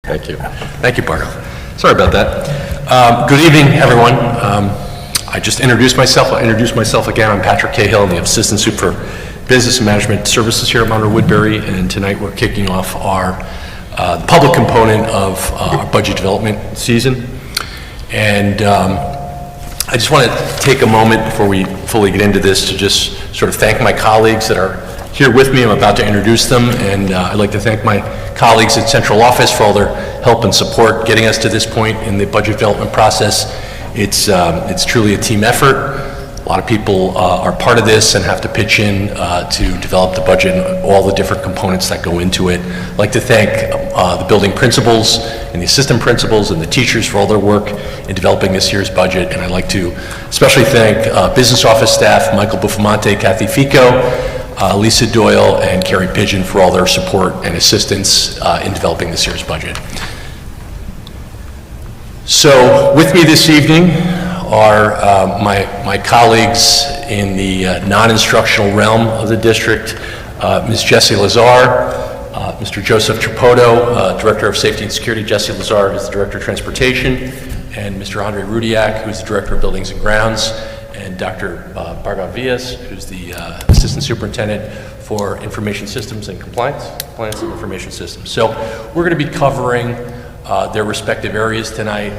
Thank you. Thank you, Bardo. Sorry about that. Good evening, everyone. I just introduced myself. I'll introduce myself again. I'm Patrick Cahill. I'm the Assistant Soup for Business and Management Services here at Monroe Woodbury, and tonight we're kicking off our the public component of our budget development season. And I just want to take a moment before we fully get into this to just sort of thank my colleagues that are here with me. I'm about to introduce them, and I'd like to thank my colleagues at Central Office for all their help and support getting us to this point in the budget development process. It's truly a team effort. A lot of people are part of this and have to pitch in to develop the budget and all the different components that go into it. I'd like to thank the building principals and the assistant principals and the teachers for all their work in developing this year's budget. And I'd like to especially thank business office staff, Michael Buffamonte, Kathy Fico, Lisa Doyle, and Carrie Pigeon for all their support and assistance in developing this year's budget. So with me this evening are my colleagues in the non-instructional realm of the district, Ms. Jessie Lazar, Mr. Joseph Tripotto, Director of Safety and Security. Jessie Lazar is the Director of Transportation, and Mr. Andre Rudiak, who is the Director of Buildings and Grounds, and Dr. Bargot Villas, who's the Assistant Superintendent for Information Systems and Compliance and Information Systems. So we're going to be covering their respective areas tonight.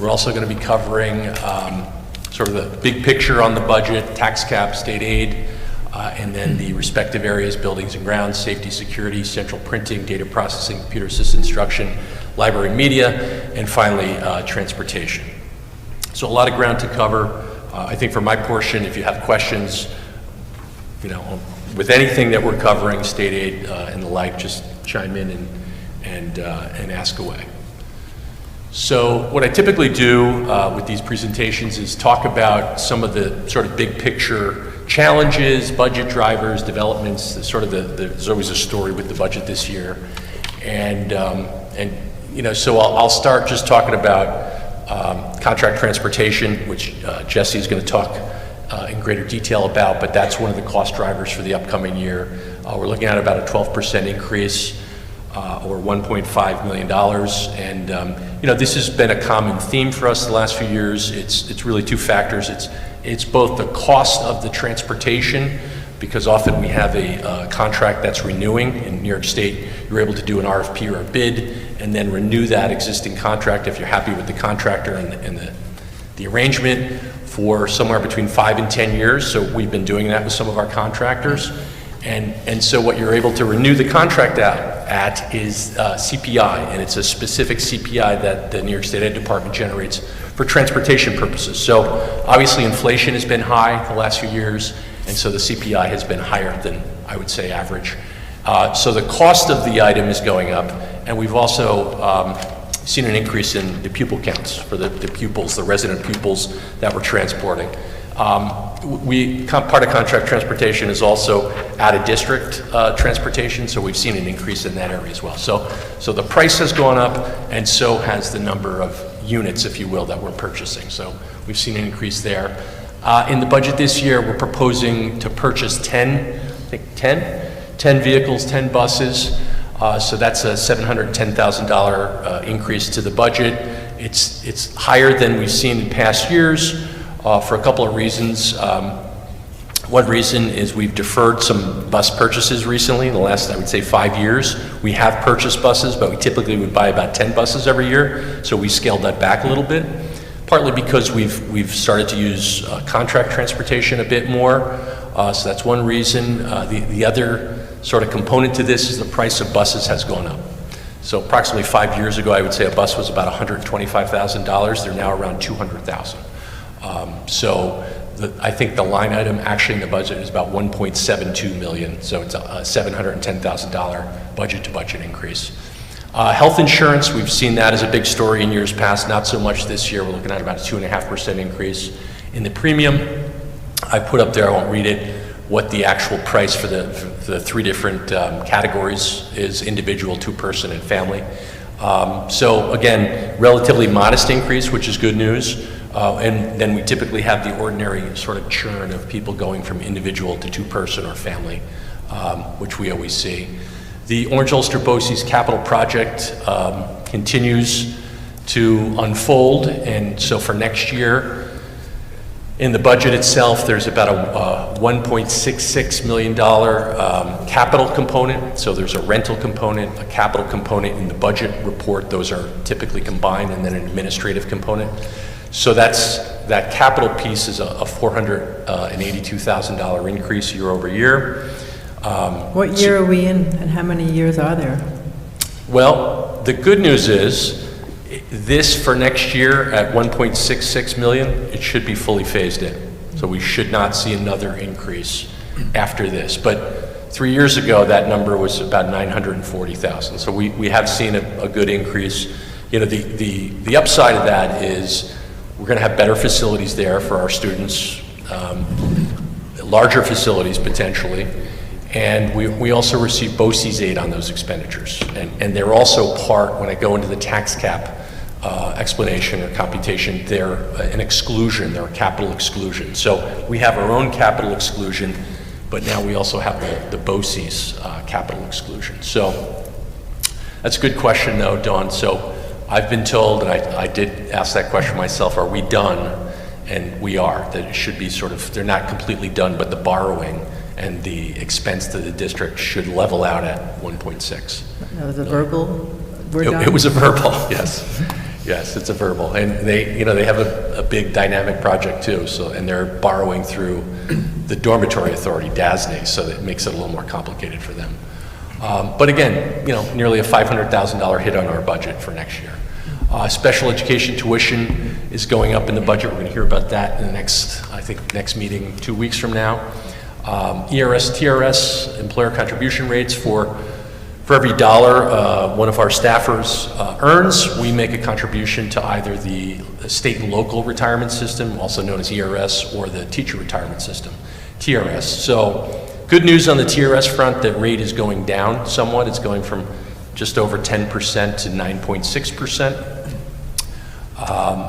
We're also going to be covering sort of the big picture on the budget, tax cap, state aid, and then the respective areas, buildings and grounds, safety, security, central printing, data processing, computer assisted instruction, library and media, and finally, transportation. So a lot of ground to cover. I think for my portion, if you have questions, with anything that we're covering, state aid and the like, just chime in and ask away. So what I typically do with these presentations is talk about some of the sort of big picture challenges, budget drivers, developments. There's always a story with the budget this year, and so I'll start just talking about contract transportation, which Jesse is going to talk in greater detail about, but that's one of the cost drivers for the upcoming year. We're looking at about a 12% increase, or $1.5 million, and this has been a common theme for us the last few years. It's really two factors. It's both the cost of the transportation, because often we have a contract that's renewing. In New York State, you're able to do an RFP or a bid and then renew that existing contract if you're happy with the contractor and the arrangement for somewhere between 5 and 10 years. So we've been doing that with some of our contractors. And so what you're able to renew the contract at is CPI, and it's a specific CPI that the New York State Ed Department generates for transportation purposes. So obviously inflation has been high the last few years, and so the CPI has been higher than, I would say, average. So the cost of the item is going up, and we've also seen an increase in the pupil counts for the pupils, the resident pupils that we're transporting. Part of contract transportation is also out-of-district transportation, so we've seen an increase in that area as well. So the price has gone up, and so has the number of units, if you will, that we're purchasing. So we've seen an increase there. In the budget this year, we're proposing to purchase 10 vehicles, 10 buses. So that's a $710,000 increase to the budget. It's higher than we've seen in past years. For a couple of reasons. One reason is we've deferred some bus purchases recently in the last, I would say, 5 years. We have purchased buses, but we typically would buy about 10 buses every year, so we scaled that back a little bit, partly because we've started to use contract transportation a bit more, so that's one reason. The other sort of component to this is the price of buses has gone up. So approximately 5 years ago, I would say a bus was about $125,000. They're now around $200,000. So I think the line item actually in the budget is about $1.72 million. So it's a $710,000 budget to budget increase. Health insurance, we've seen that as a big story in years past, not so much this year. We're looking at about a 2.5% increase in the premium. I put up there, I won't read it, what the actual price for the three different categories is: individual, two-person, and family. So again, relatively modest increase, which is good news. And then we typically have the ordinary sort of churn of people going from individual to two-person or family, which we always see. The Orange Ulster BOCES capital project continues to unfold, and so for next year, in the budget itself, there's about a $1.66 million capital component. So there's a rental component, a capital component in the budget report. Those are typically combined, and then an administrative component. So that capital piece is a $482,000 increase year over year. What year are we in, and how many years are there? Well, the good news is, this for next year at 1.66 million, it should be fully phased in. So we should not see another increase after this. But 3 years ago, that number was about 940,000. So we have seen a good increase. You know, the upside of that is we're going to have better facilities there for our students, larger facilities potentially. And we also receive BOCES aid on those expenditures. And they're also part, when I go into the tax cap explanation or computation, they're an exclusion, they're a capital exclusion. So we have our own capital exclusion, but now we also have the BOCES capital exclusion. So that's a good question though, Dawn. So I've been told, and I did ask that question myself, are we done? And we are, that it should be sort of, they're not completely done, but the borrowing and the expense to the district should level out at 1.6. That was a verbal? It was a verbal, yes. Yes, it's a verbal. And they have a big dynamic project too, so, and they're borrowing through the dormitory authority, DASNY, so that makes it a little more complicated for them. But again, nearly a $500,000 hit on our budget for next year. Special education tuition is going up in the budget. We're going to hear about that in the next meeting 2 weeks from now. ERS, TRS, employer contribution rates for every dollar one of our staffers earns, we make a contribution to either the state and local retirement system, also known as ERS, or the teacher retirement system, TRS. So good news on the TRS front, that rate is going down somewhat. It's going from just over 10% to 9.6%.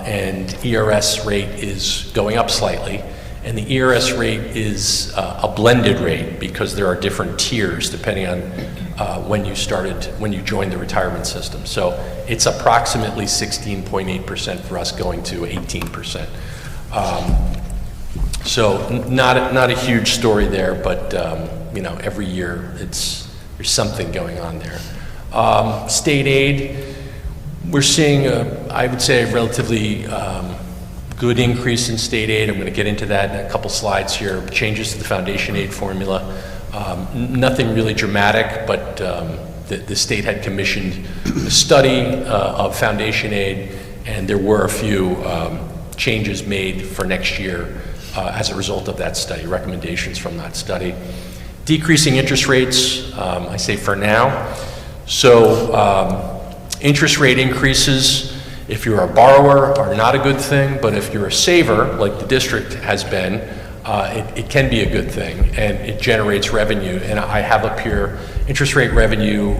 And ERS rate is going up slightly. And the ERS rate is a blended rate because there are different tiers depending on when you joined the retirement system. So it's approximately 16.8% for us, going to 18%. So not a huge story there, but every year there's something going on there. State aid, we're seeing I would say a relatively good increase in state aid. I'm going to get into that in a couple slides here. Changes to the foundation aid formula. Nothing really dramatic, but the state had commissioned a study of foundation aid, and there were a few changes made for next year as a result of that study, recommendations from that study. Decreasing interest rates, I say for now. So interest rate increases, if you're a borrower, are not a good thing, but if you're a saver, like the district has been, it can be a good thing, and it generates revenue. And I have up here, interest rate revenue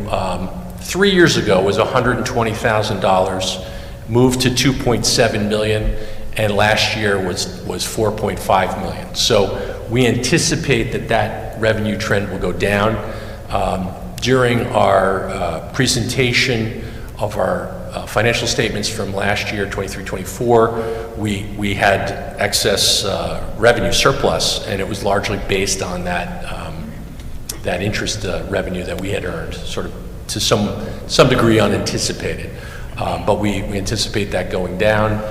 3 years ago was $120,000, moved to $2.7 million, and last year was $4.5 million. So we anticipate that revenue trend will go down. During our presentation of our financial statements from last year, 23-24, we had excess revenue surplus, and it was largely based on that interest revenue that we had earned, sort of to some degree unanticipated. But we anticipate that going down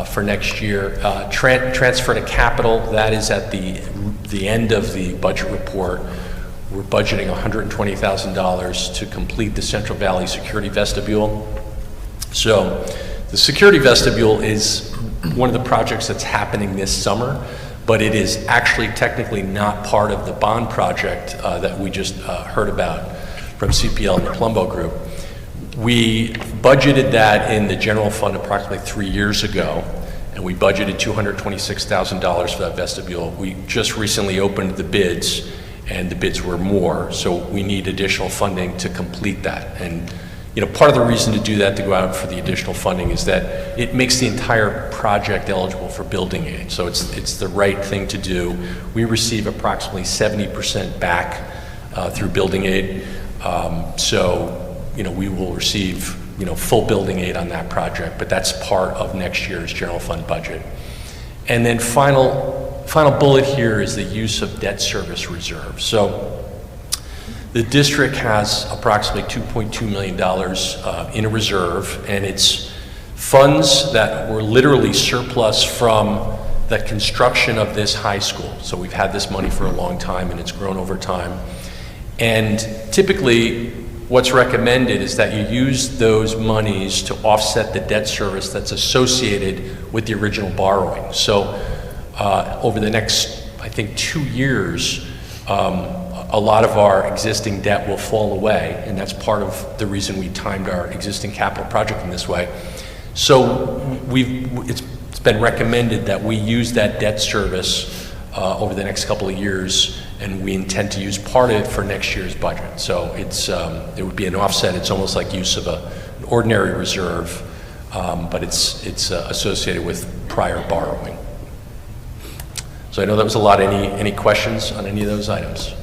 for next year. Transfer to capital, that is at the end of the budget report. We're budgeting $120,000 to complete the Central Valley Security Vestibule. So the security vestibule is one of the projects that's happening this summer, but it is actually technically not part of the bond project that we just heard about from CPL and the Palumbo Group. We budgeted that in the general fund approximately 3 years ago, and we budgeted $226,000 for that vestibule. We just recently opened the bids, and the bids were more, so we need additional funding to complete that. And part of the reason to do that, to go out for the additional funding, is that it makes the entire project eligible for building aid. So it's the right thing to do. We receive approximately 70% back through building aid. So we will receive full building aid on that project, but that's part of next year's general fund budget. And then final bullet here is the use of debt service reserve. So the district has approximately $2.2 million in a reserve, and it's funds that were literally surplus from the construction of this high school. So we've had this money for a long time, and it's grown over time. And typically, what's recommended is that you use those monies to offset the debt service that's associated with the original borrowing. So over the next, I think, 2 years, a lot of our existing debt will fall away, and that's part of the reason we timed our existing capital project in this way. So it's been recommended that we use that debt service over the next couple of years, and we intend to use part of it for next year's budget. So it would be an offset. It's almost like use of an ordinary reserve, but it's associated with prior borrowing. So I know that was a lot. Any questions on any of those items?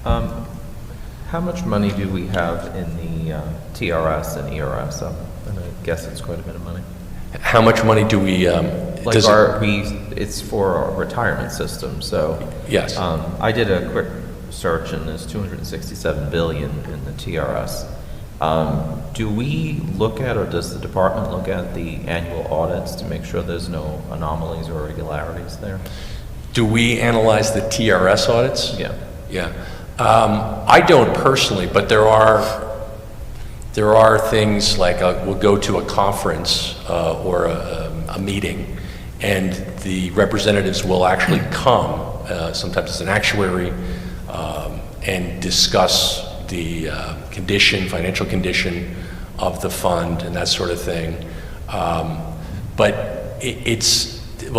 How much money do we have in the TRS and ERS? And I guess it's quite a bit of money. How much money do we? It's for our retirement system. So yes, I did a quick search, and there's 267 billion in the TRS. Do we look at, or does the department look at the annual audits to make sure there's no anomalies or irregularities there? Do we analyze the TRS audits? Yeah. Yeah. I don't personally, but there are things like we'll go to a conference or a meeting, and the representatives will actually come, sometimes as an actuary, and discuss the financial condition of the fund and that sort of thing. But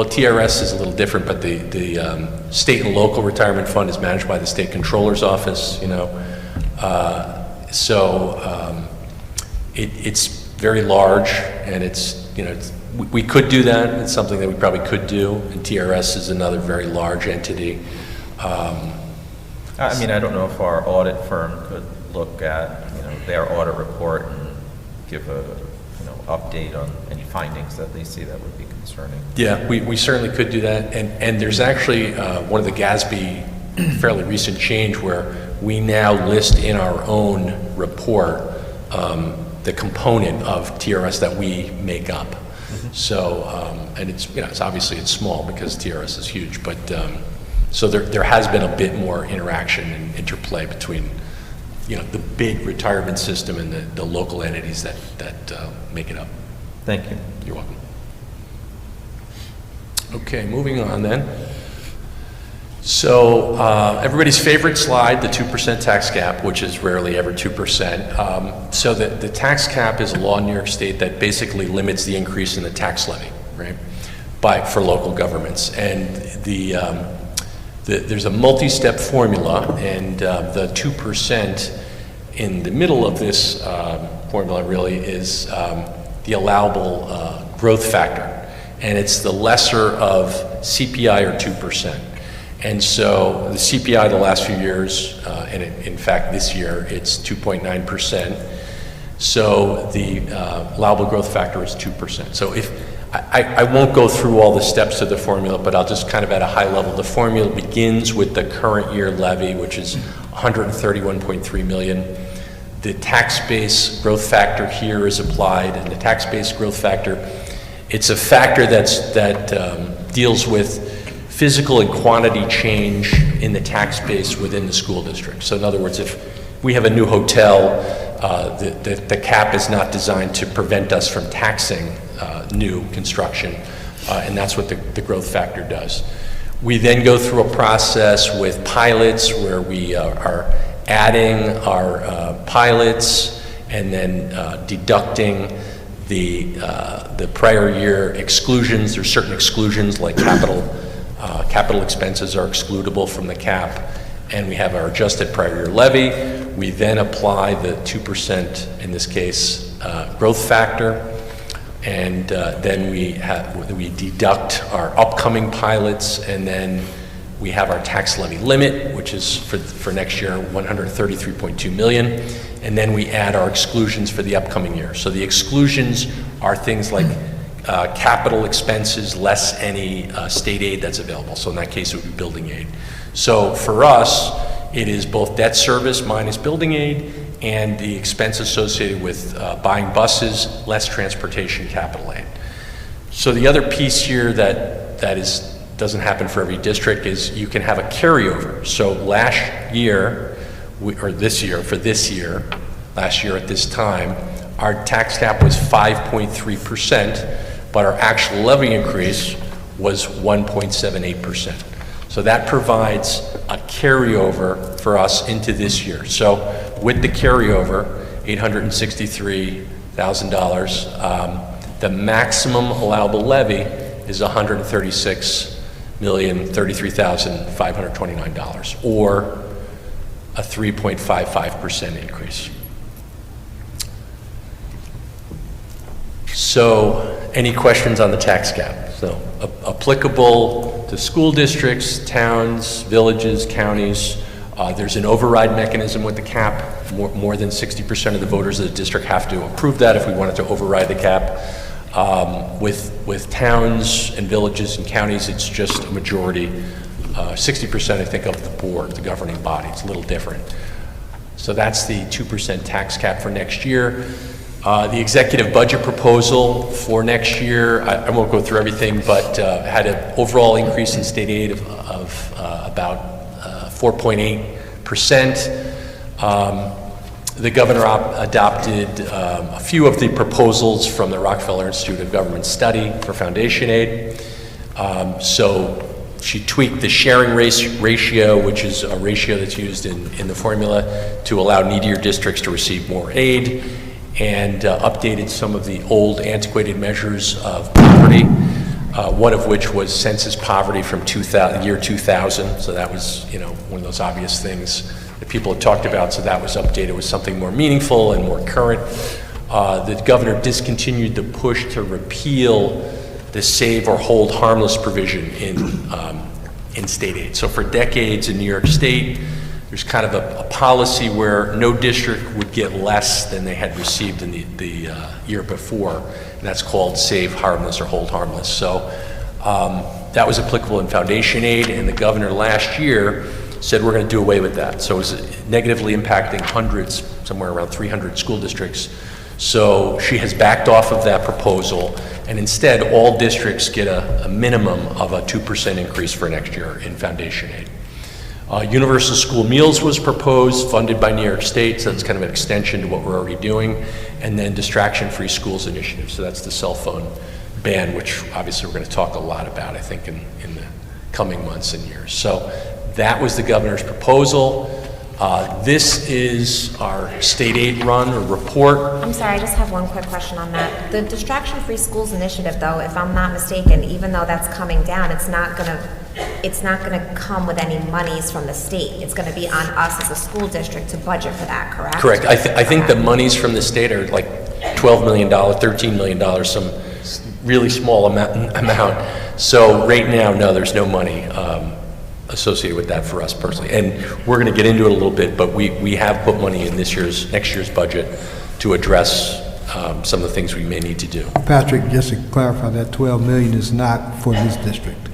TRS is a little different, but the state and local retirement fund is managed by the state controller's office, it's very large, and we could do that. It's something that we probably could do, and TRS is another very large entity. I don't know if our audit firm could look at, their audit report and give a, update on any findings that they see that would be concerning. Yeah, we certainly could do that, and there's actually one of the GASB fairly recent change where we now list in our own report the component of TRS that we make up. Mm-hmm. So, and it's obviously it's small because TRS is huge, but so there has been a bit more interaction and interplay between the big retirement system and the local entities that make it up. Thank you. You're welcome. Okay, moving on then. So everybody's favorite slide, the 2% tax cap, which is rarely ever 2%. So the tax cap is a law in New York State that basically limits the increase in the tax levy, right, for local governments. And there's a multi-step formula, and the 2% in the middle of this formula really is the allowable growth factor. And it's the lesser of CPI or 2%. And so the CPI the last few years, and in fact this year, it's 2.9%. So the allowable growth factor is 2%. So if I won't go through all the steps of the formula, but I'll just kind of at a high level. The formula begins with the current year levy, which is $131.3 million. The tax base growth factor here is applied, and the tax base growth factor, it's a factor that deals with physical and quantity change in the tax base within the school district. So in other words, if we have a new hotel, the cap is not designed to prevent us from taxing new construction, and that's what the growth factor does. We then go through a process with pilots where we are adding our pilots and then deducting the prior year exclusions. There's certain exclusions like capital expenses are excludable from the cap, and we have our adjusted prior year levy. We then apply the 2%, in this case, growth factor, and then we deduct our upcoming pilots, and then We have our tax levy limit, which is for next year, $133.2 million. And then we add our exclusions for the upcoming year. So the exclusions are things like capital expenses less any state aid that's available. So in that case, it would be building aid. So for us, it is both debt service minus building aid and the expense associated with buying buses, less transportation capital aid. So the other piece here that doesn't happen for every district is you can have a carryover. So last year, last year at this time, our tax cap was 5.3%, but our actual levy increase was 1.78%. So that provides a carryover for us into this year. So with the carryover, $863,000, the maximum allowable levy is $136,033,529, or a 3.55% increase. So, any questions on the tax cap? So, applicable to school districts, towns, villages, counties. There's an override mechanism with the cap. More than 60% of the voters of the district have to approve that if we wanted to override the cap. With towns and villages and counties, it's just a majority, 60% I think of the board, the governing body. It's a little different. So that's the 2% tax cap for next year. The executive budget proposal for next year, I won't go through everything, but had an overall increase in state aid of about 4.8%. The governor adopted a few of the proposals from the Rockefeller Institute of Government Study for foundation aid. So she tweaked the sharing ratio, which is a ratio that's used in the formula to allow needier districts to receive more aid, and updated some of the old antiquated measures of poverty, one of which was census poverty from year 2000. So that was, one of those obvious things that people had talked about, so that was updated with something more meaningful and more current. The governor discontinued the push to repeal the save or hold harmless provision in state aid. So for decades in New York State, there's kind of a policy where no district would get less than they had received in the year before, and that's called save harmless or hold harmless. So that was applicable in foundation aid, and the governor last year said we're going to do away with that. So it was negatively impacting hundreds, somewhere around 300 school districts. So she has backed off of that proposal, and instead all districts get a minimum of a 2% increase for next year in foundation aid. Universal school meals was proposed, funded by New York State, so that's kind of an extension to what we're already doing. And then distraction-free schools initiative, so that's the cell phone ban, which obviously we're going to talk a lot about, I think, in the coming months and years. So that was the governor's proposal. This is our state aid run or report. I'm sorry, I just have one quick question on that. The distraction-free schools initiative, though, if I'm not mistaken, even though that's coming down, it's not gonna come with any monies from the state. It's gonna be on us as a school district to budget for that, correct? Correct. I think the monies from the state are like $12 million, $13 million, some really small amount. So right now, no, there's no money associated with that for us personally. And we're going to get into it a little bit, but we have put money in next year's budget to address some of the things we may need to do. Patrick, just to clarify, that 12 million is not for this district.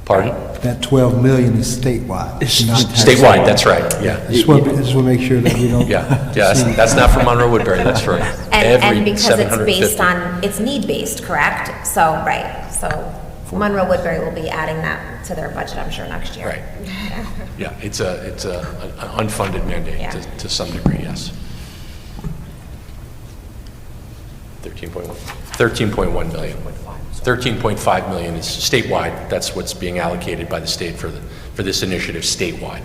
Pardon? That 12 million is statewide. It's not statewide, that's right, yeah. I just want to make sure that we don't. Yeah, that's not for Monroe Woodbury, that's for And because it's 750. based on, it's need-based, correct? So, right, so Monroe Woodbury will be adding that to their budget, I'm sure, next year. Right. Yeah, it's an unfunded mandate Yeah. to some degree, yes. 13.1 million. 13.5 million is statewide. That's what's being allocated by the state for this initiative statewide.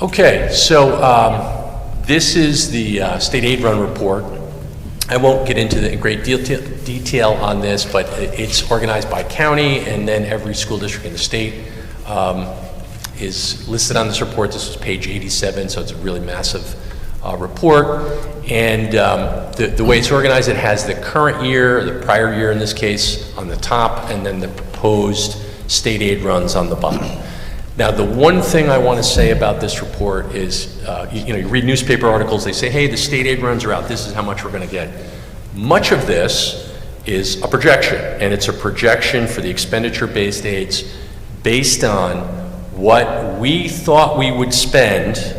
Okay, so this is the state aid run report. I won't get into the great detail on this, but it's organized by county, and then every school district in the state is listed on this report. This is page 87, so it's a really massive report. And the way it's organized, it has the current year, the prior year in this case, on the top, and then the proposed state aid runs on the bottom. Now, the one thing I want to say about this report is, you read newspaper articles, they say, hey, the state aid runs are out, this is how much we're going to get. Much of this is a projection, and it's a projection for the expenditure-based aids based on what we thought we would spend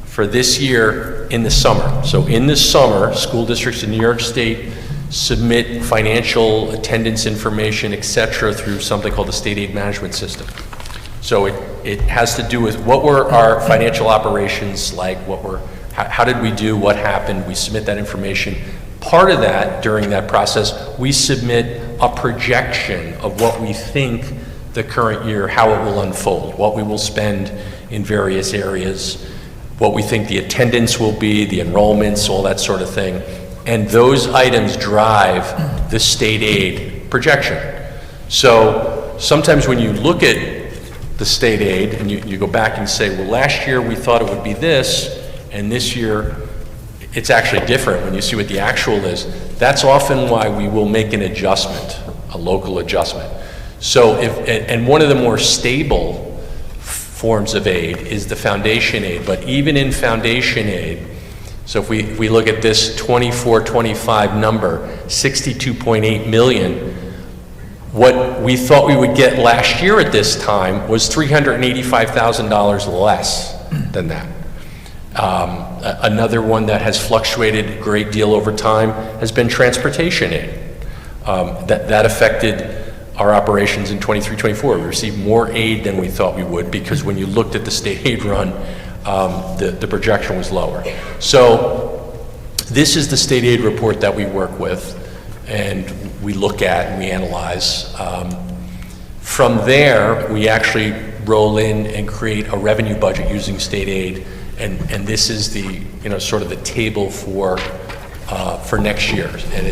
for this year in the summer. So in the summer, school districts in New York State submit financial attendance information, et cetera, through something called the state aid management system. So it has to do with what were our financial operations like, how did we do, what happened, we submit that information. Part of that, during that process, we submit a projection of what we think the current year, how it will unfold, what we will spend in various areas, what we think the attendance will be, the enrollments, all that sort of thing. And those items drive the state aid projection. So sometimes when you look at the state aid and you go back and say, well, last year we thought it would be this, and this year it's actually different when you see what the actual is. That's often why we will make an adjustment, a local adjustment. So and one of the more stable forms of aid is the foundation aid, but even in foundation aid, so if we look at this 24-25 number, 62.8 million, what we thought we would get last year at this time was $385,000 less than that. Another one that has fluctuated a great deal over time has been transportation aid. That affected our operations in 23-24. We received more aid than we thought we would because when you looked at the state aid run, the projection was lower. So this is the state aid report that we work with and we look at and we analyze. From there, we actually roll in and create a revenue budget using state aid, and this is the sort of the table for next year, and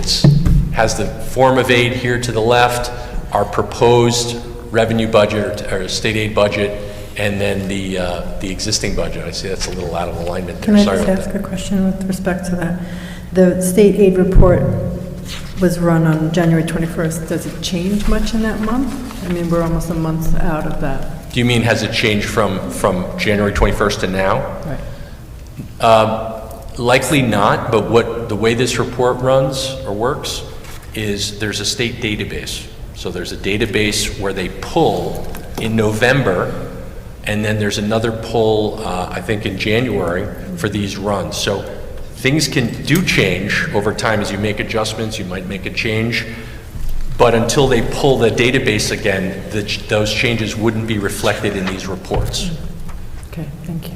has the form of aid here to the left, our proposed revenue budget or state aid budget, and then the existing budget. I see that's a little out of alignment there. Can I Sorry just about ask that. a question with respect to that? The state aid report was run on January 21st. Does it change much in that month? I mean, we're almost a month out of that. Do you mean has it changed from January 21st to now? Right. Likely not, but the way this report runs or works is there's a state database. So there's a database where they pull in November, and then there's another pull, I think in January for these runs. So things do change over time as you make adjustments, you might make a change, but until they pull the database again, those changes wouldn't be reflected in these reports. Okay, thank you.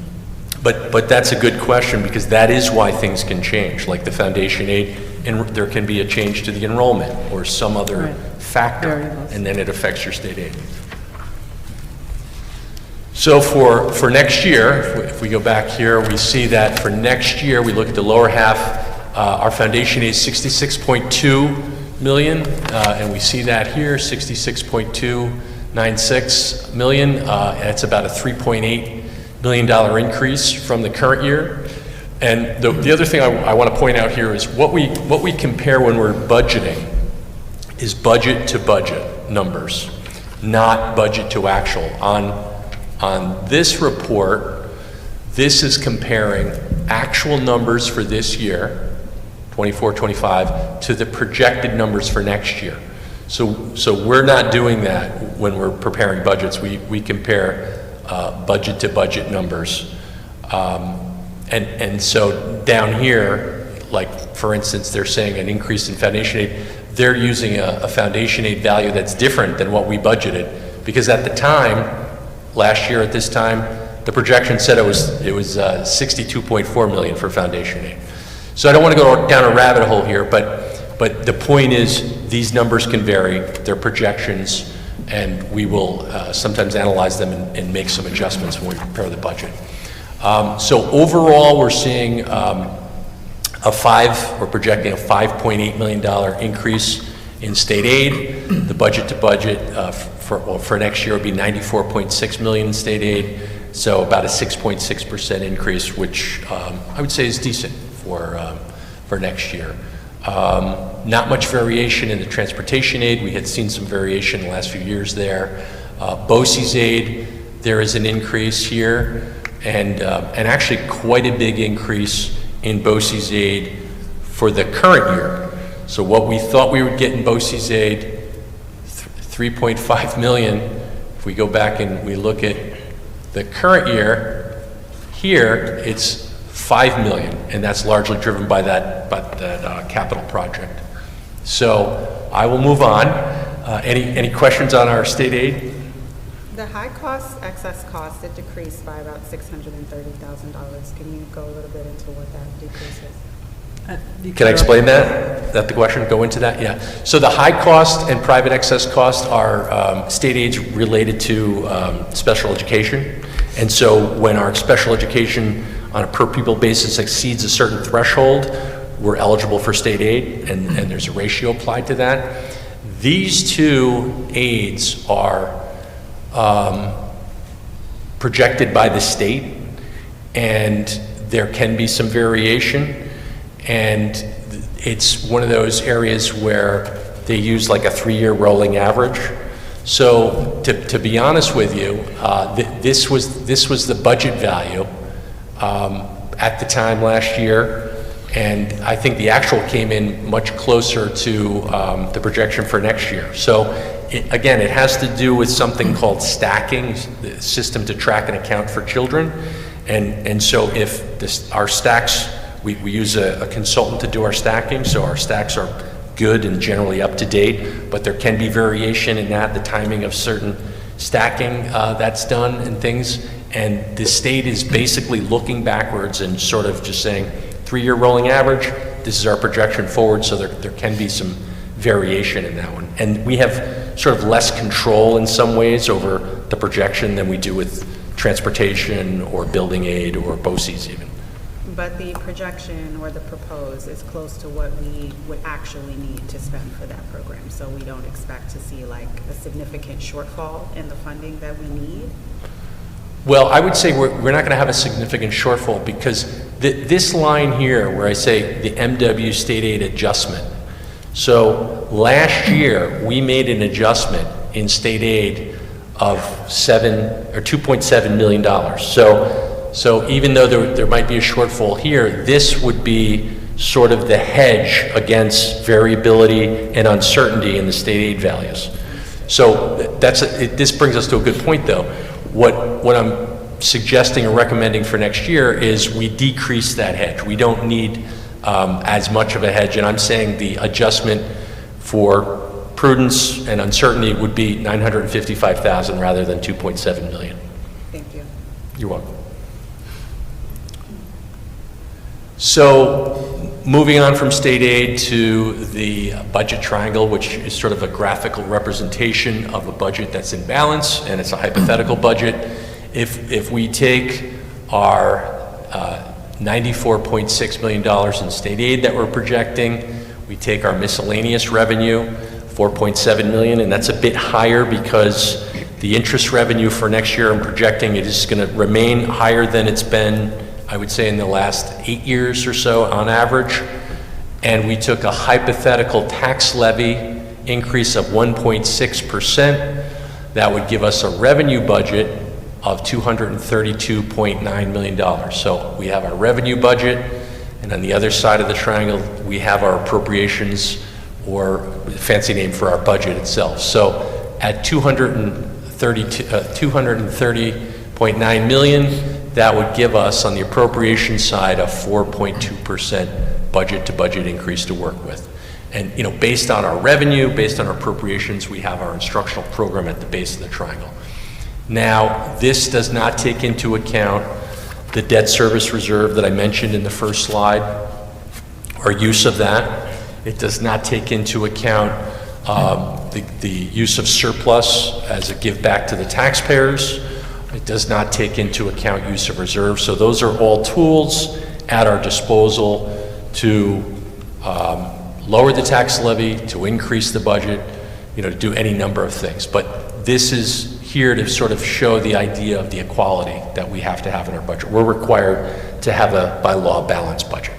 But that's a good question because that is why things can change, like the foundation aid, and there can be a change to the enrollment or some other Right. factor, Variables. and then it affects your state aid. So for next year, if we go back here, we see that for next year, we look at the lower half, our foundation aid is 66.2 million, and we see that here, 66.296 million. It's about a $3.8 million increase from the current year. And the other thing I want to point out here is what we compare when we're budgeting is budget to budget numbers, not budget to actual. On this report, this is comparing actual numbers for this year, 24-25, to the projected numbers for next year. So we're not doing that when we're preparing budgets. We compare budget to budget numbers. And so down here, like for instance, they're saying an increase in foundation aid, they're using a foundation aid value that's different than what we budgeted, because at the time, last year at this time, the projection said it was 62.4 million for foundation aid. So I don't want to go down a rabbit hole here, but the point is these numbers can vary, they're projections, and we will sometimes analyze them and make some adjustments when we prepare the budget. So overall, we're seeing we're projecting a $5.8 million increase in state aid. The budget to budget for next year will be $94.6 million in state aid, so about a 6.6% increase, which I would say is decent for next year. Not much variation in the transportation aid. We had seen some variation in the last few years there. BOCES aid, there is an increase here, and actually quite a big increase in BOCES aid for the current year. So what we thought we would get in BOCES aid, 3.5 million, if we go back and we look at the current year, here it's 5 million, and that's largely driven by that capital project. So I will move on. Any questions on our state aid? The high cost, excess cost, it decreased by about $630,000. Can you go a little bit into what that decrease is? Can I explain that? Is that the question? Go into that? Yeah. So the high cost and private excess cost are state aids related to special education. And so when our special education on a per pupil basis exceeds a certain threshold, we're eligible for state aid, and there's a ratio applied to that. These two aids are projected by the state, and there can be some variation, and it's one of those areas where they use like a 3-year rolling average. So to be honest with you, this was the budget value at the time last year, and I think the actual came in much closer to the projection for next year. So again, it has to do with something called stacking, the system to track and account for children. And so if our stacks, we use a consultant to do our stacking, so our stacks are good and generally up to date, but there can be variation in that, the timing of certain stacking that's done and things. And the state is basically looking backwards and sort of just saying, 3-year rolling average, this is our projection forward, so there can be some variation in that one. And we have sort of less control in some ways over the projection than we do with transportation or building aid or BOCES even. But the projection or the proposed is close to what we would actually need to spend for that program. So we don't expect to see like a significant shortfall in the funding that we need. Well, I would say we're not going to have a significant shortfall because this line here where I say the MW state aid adjustment. So last year we made an adjustment in state aid of $2.7 million. So even though there might be a shortfall here, this would be sort of the hedge against variability and uncertainty in the state aid values. So this brings us to a good point though. What I'm suggesting or recommending for next year is we decrease that hedge. We don't need as much of a hedge, and I'm saying the adjustment for prudence and uncertainty would be $955,000 rather than $2.7 million. Thank you. You're welcome. So moving on from state aid to the budget triangle, which is sort of a graphical representation of a budget that's in balance, and it's a hypothetical budget. If we take our $94.6 million in state aid that we're projecting, we take our miscellaneous revenue, $4.7 million, and that's a bit higher because the interest revenue for next year I'm projecting it is going to remain higher than it's been, I would say, in the last 8 years or so on average. And we took a hypothetical tax levy increase of 1.6%. That would give us a revenue budget of $232.9 million. So we have our revenue budget, and on the other side of the triangle, we have our appropriations, or fancy name for our budget itself. So at $230.9 million, that would give us on the appropriation side a 4.2% budget to budget increase to work with. And based on our revenue, based on our appropriations, we have our instructional program at the base of the triangle. Now, this does not take into account the debt service reserve that I mentioned in the first slide, or use of that. It does not take into account the use of surplus as a give back to the taxpayers. It does not take into account use of reserves. So those are all tools at our disposal to lower the tax levy, to increase the budget, to do any number of things. But this is here to sort of show the idea of the equality that we have to have in our budget. We're required to have a, by law, balanced budget.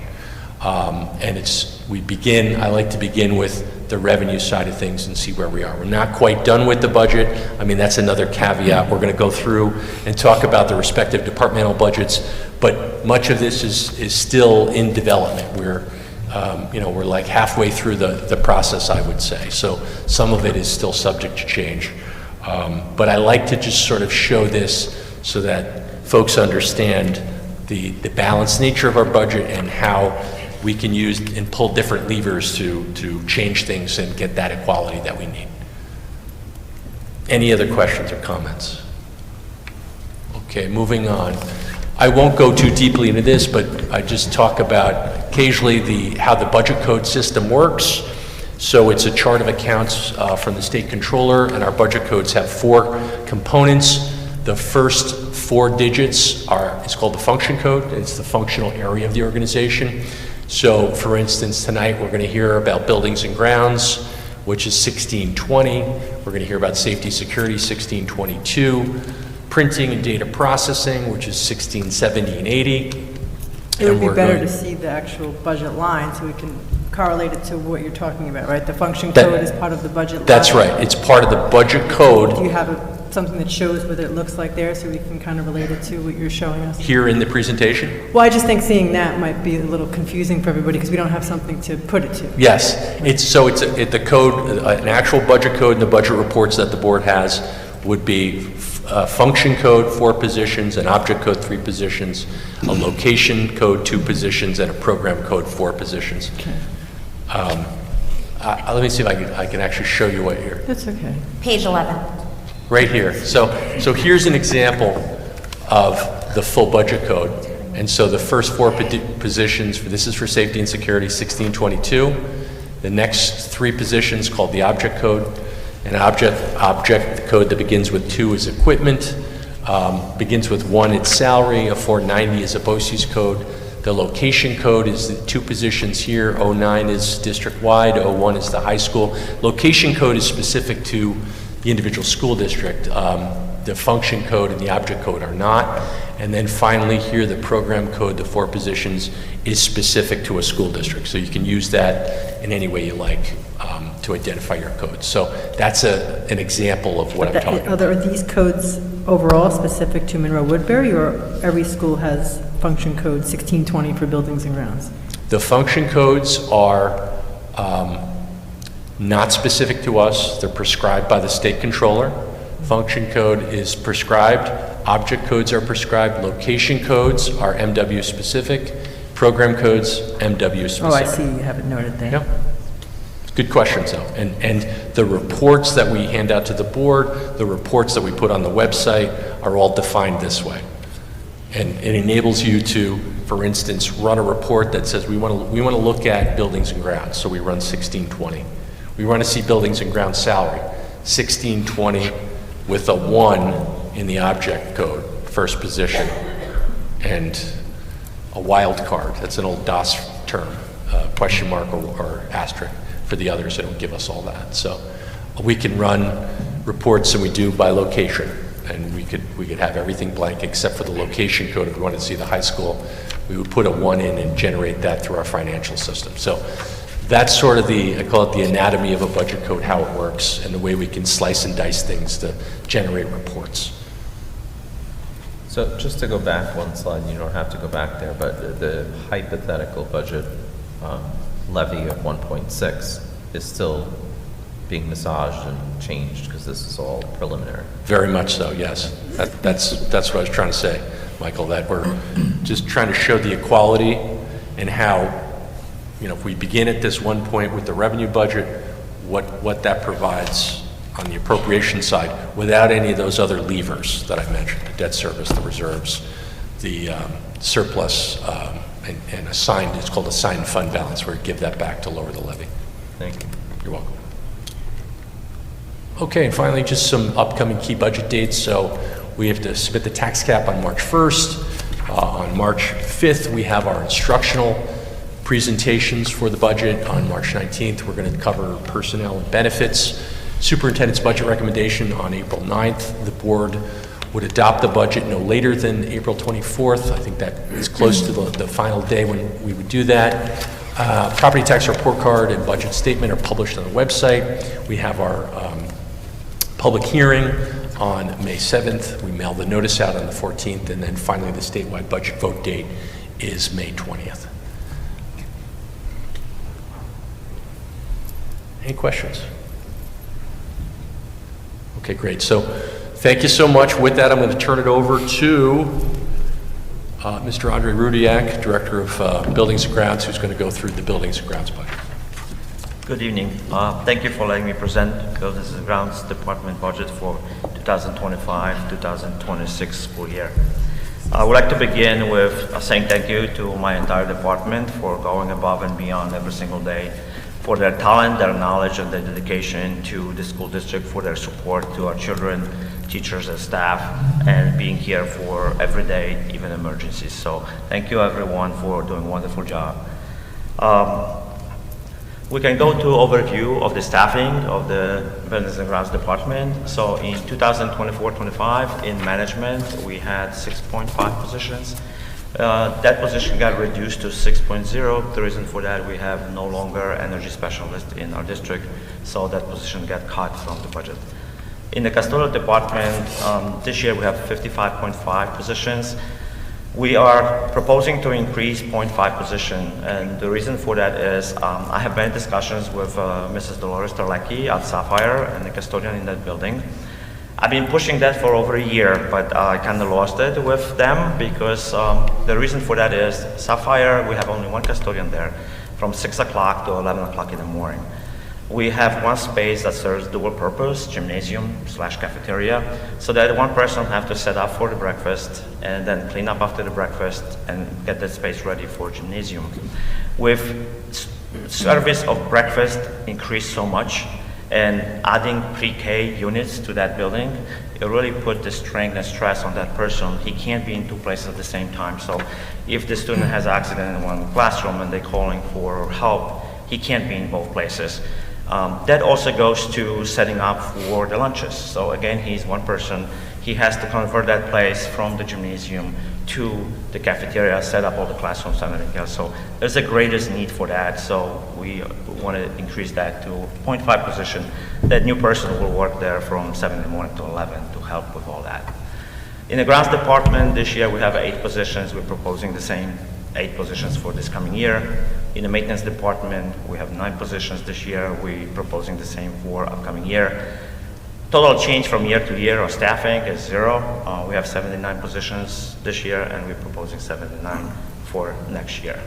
And it's I like to begin with the revenue side of things and see where we are. We're not quite done with the budget. I mean, that's another caveat. We're going to go through and talk about the respective departmental budgets, but much of this is still in development. We're like halfway through the process, I would say. So some of it is still subject to change. But I like to just sort of show this so that folks understand the balanced nature of our budget and how we can use and pull different levers to change things and get that equality that we need. Any other questions or comments? Okay, moving on. I won't go too deeply into this, but I just talk about occasionally how the budget code system works. So it's a chart of accounts from the state controller, and our budget codes have 4 components. The first 4 digits it's called the function code. It's the functional area of the organization. So for instance, tonight we're going to hear about buildings and grounds, which is 1620. We're going to hear about safety security, 1622. Printing and data processing, which is 1670 and 80. It would be better to see the actual budget line so we can correlate it to what you're talking about, right? The function code is part of the budget line. That's right. It's part of the budget code. Do you have something that shows what it looks like there so we can kind of relate it to what you're showing us? Here in the presentation? Well, I just think seeing that might be a little confusing for everybody because we don't have something to put it to. Yes. The code, an actual budget code and the budget reports that the board has would be a function code, 4 positions, an object code, 3 positions, a location code, 2 positions, and a program code, 4 positions. Okay. Let me see if I can actually show you what you're... That's okay. Page 11. Right here. So here's an example of the full budget code. And so the first 4 positions, this is for safety and security, 1622. The next 3 positions called the object code. An object code that begins with 2 is equipment, begins with 1 it's salary, a 490 is a BOCES code. The location code is the 2 positions here, 09 is district-wide, 01 is the high school. Location code is specific to the individual school district. The function code and the object code are not. And then finally here, the program code, the 4 positions, is specific to a school district. So you can use that in any way you like to identify your codes. So that's an example of what I'm talking about. Are these codes overall specific to Monroe Woodbury, or every school has function code 1620 for buildings and grounds? The function codes are not specific to us. They're prescribed by the state controller. Function code is prescribed. Object codes are prescribed. Location codes are MW specific. Program codes, MW specific. Oh, I see. You have it noted there. Yep. Good questions, though. And the reports that we hand out to the board, the reports that we put on the website are all defined this way. And it enables you to, for instance, run a report that says we want to look at buildings and grounds, so we run 1620. We want to see buildings and grounds salary, 1620 with a 1 in the object code, first position, and a wild card. That's an old DOS term, question mark or asterisk. For the others, they don't give us all that. So we can run reports, and we do by location. And we could have everything blank except for the location code. If we wanted to see the high school, we would put a 1 in and generate that through our financial system. So that's sort of I call it the anatomy of a budget code, how it works, and the way we can slice and dice things to generate reports. So just to go back one slide, you don't have to go back there, but the hypothetical budget levy of 1.6 is still being massaged and changed because this is all preliminary. Very much so, yes. That's what I was trying to say, Michael, that we're just trying to show the equality and how, if we begin at this one point with the revenue budget, what that provides on the appropriation side without any of those other levers that I mentioned, the debt service, the reserves, the surplus, and assigned, it's called assigned fund balance, where we give that back to lower the levy. Thank you. You're welcome. Okay, and finally, just some upcoming key budget dates. So we have to submit the tax cap on March 1st. On March 5th, we have our instructional presentations for the budget. On March 19th, we're going to cover personnel and benefits. Superintendent's budget recommendation on April 9th. The board would adopt the budget no later than April 24th. I think that is close to the final day when we would do that. Property tax report card and budget statement are published on the website. We have our public hearing on May 7th. We mail the notice out on the 14th, and then finally the statewide budget vote date is May 20th. Any questions? Okay, great. So thank you so much. With that, I'm going to turn it over to Mr. Andre Rudiak, Director of Buildings and Grounds, who's going to go through the Buildings and Grounds budget. Good evening. Thank you for letting me present Buildings and Grounds Department budget for 2025-2026 school year. I would like to begin with saying thank you to my entire department for going above and beyond every single day, for their talent, their knowledge, and their dedication to the school district, for their support to our children, teachers, and staff, and being here for every day, even emergencies. So thank you everyone for doing a wonderful job. We can go to overview of the staffing of the Buildings and Grounds Department. So in 2024-25, in management, we had 6.5 positions. That position got reduced to 6.0. The reason for that, we have no longer energy specialist in our district, so that position got cut from the budget. In the custodial department, this year we have 55.5 positions. We are proposing to increase 0.5 position, and the reason for that is I have been in discussions with Mrs. Dolores Tarlecki at Sapphire and the custodian in that building. I've been pushing that for over a year, but I kind of lost it with them because the reason for that is Sapphire, we have only one custodian there from 6 o'clock to 11 o'clock in the morning. We have one space that serves dual purpose, gymnasium/cafeteria, so that one person have to set up for the breakfast and then clean up after the breakfast and get that space ready for gymnasium. With service of breakfast increased so much, and adding pre-K units to that building, it really put the strain and stress on that person. He can't be in two places at the same time. So if the student has an accident in one classroom and they're calling for help, he can't be in both places. That also goes to setting up for the lunches. So again, he's one person. He has to convert that place from the gymnasium to the cafeteria, set up all the classrooms and everything else. So there's the greatest need for that. So we want to increase that to 0.5 position. That new person will work there from 7 in the morning to 11 to help with all that. In the grounds department, this year we have 8 positions. We're proposing the same 8 positions for this coming year. In the maintenance department, we have 9 positions this year. We're proposing the same for upcoming year. Total change from year to year of staffing is 0. We have 79 positions this year, and we're proposing 79 for next year.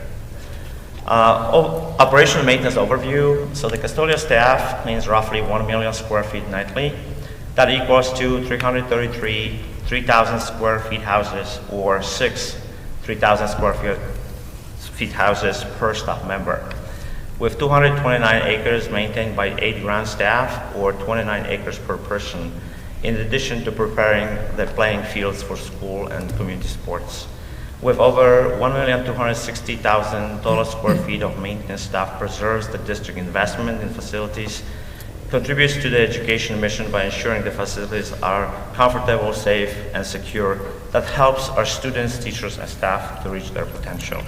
Operational maintenance overview. So the custodial staff cleans roughly 1 million square feet nightly. That equals to 333 3,000 square feet houses, or 6 3,000 square feet houses per staff member, with 229 acres maintained by 8 ground staff, or 29 acres per person, in addition to preparing the playing fields for school and community sports. With over 1,260,000 total square feet of maintenance staff preserves the district investment in facilities, contributes to the education mission by ensuring the facilities are comfortable, safe, and secure. That helps our students, teachers, and staff to reach their potential.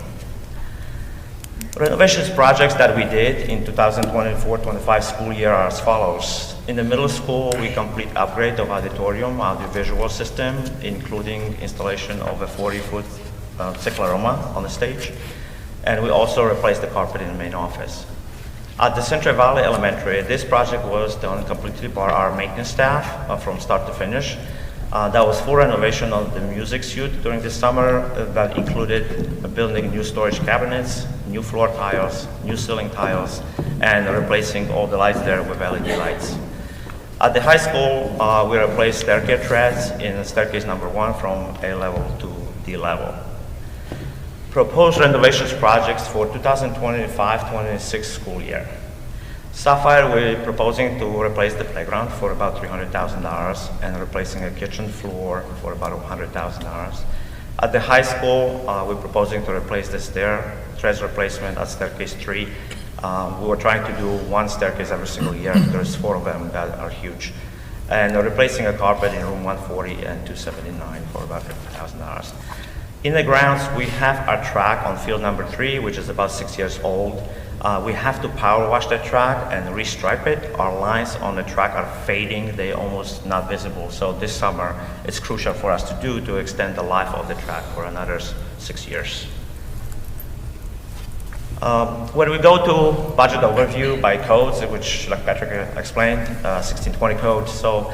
Renovations projects that we did in 2024-25 school year are as follows. In the middle school, we complete upgrade of auditorium, audiovisual system, including installation of a 40-foot cyclorama on the stage. And we also replaced the carpet in the main office. At the Central Valley Elementary, this project was done completely by our maintenance staff from start to finish. That was full renovation of the music suite during the summer. That included building new storage cabinets, new floor tiles, new ceiling tiles, and replacing all the lights there with LED lights. At the high school, we replaced staircase treads in staircase number 1 from A level to D level. Proposed renovations projects for 2025-26 school year. Sapphire, we're proposing to replace the playground for about $300,000 and replacing a kitchen floor for about $100,000. At the high school, we're proposing to replace the treads replacement at staircase 3. We were trying to do 1 staircase every single year. There's 4 of them that are huge. And replacing a carpet in room 140 and 279 for about $50,000. In the grounds, we have our track on field number 3, which is about 6 years old. We have to power wash that track and restripe it. Our lines on the track are fading. They're almost not visible. So this summer, it's crucial for us to do to extend the life of the track for another 6 years. When we go to budget overview by codes, which like Patrick explained, 1620 code. So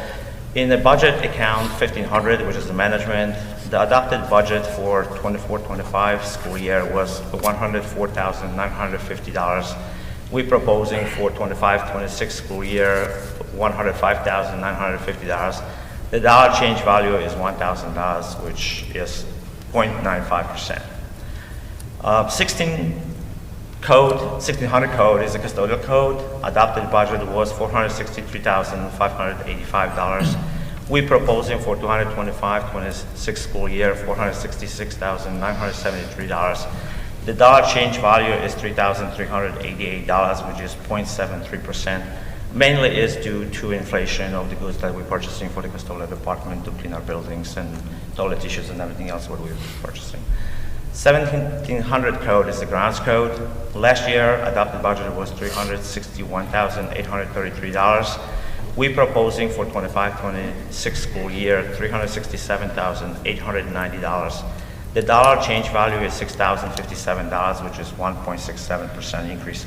in the budget account 1500, which is the management, the adopted budget for 24-25 school year was $104,950. We're proposing for 25-26 school year $105,950. The dollar change value is $1,000, which is 0.95%. 1600 code is a custodial code. Adopted budget was $463,585. We're proposing for 225-26 school year $466,973. The dollar change value is $3,388, which is 0.73%. Mainly is due to inflation of the goods that we're purchasing for the custodial department to clean our buildings and toilet tissues and everything else what we're purchasing. 1700 code is the grounds code. Last year, adopted budget was $361,833. We're proposing for 25-26 school year $367,890. The dollar change value is $6,057, which is 1.67% increase.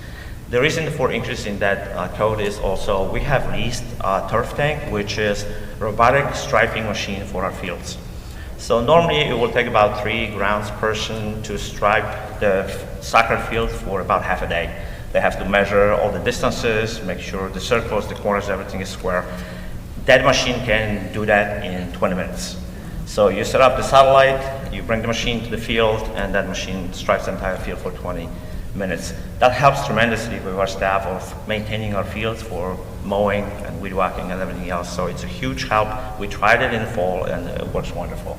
The reason for increase in that code is also we have leased a turf tank, which is robotic striping machine for our fields. So normally it will take about 3 grounds person to stripe the soccer field for about half a day. They have to measure all the distances, make sure the circles, the corners, everything is square. That machine can do that in 20 minutes. So you set up the satellite, you bring the machine to the field, and that machine stripes the entire field for 20 minutes. That helps tremendously with our staff of maintaining our fields for mowing and weed whacking and everything else. So it's a huge help. We tried it in the fall and it works wonderful.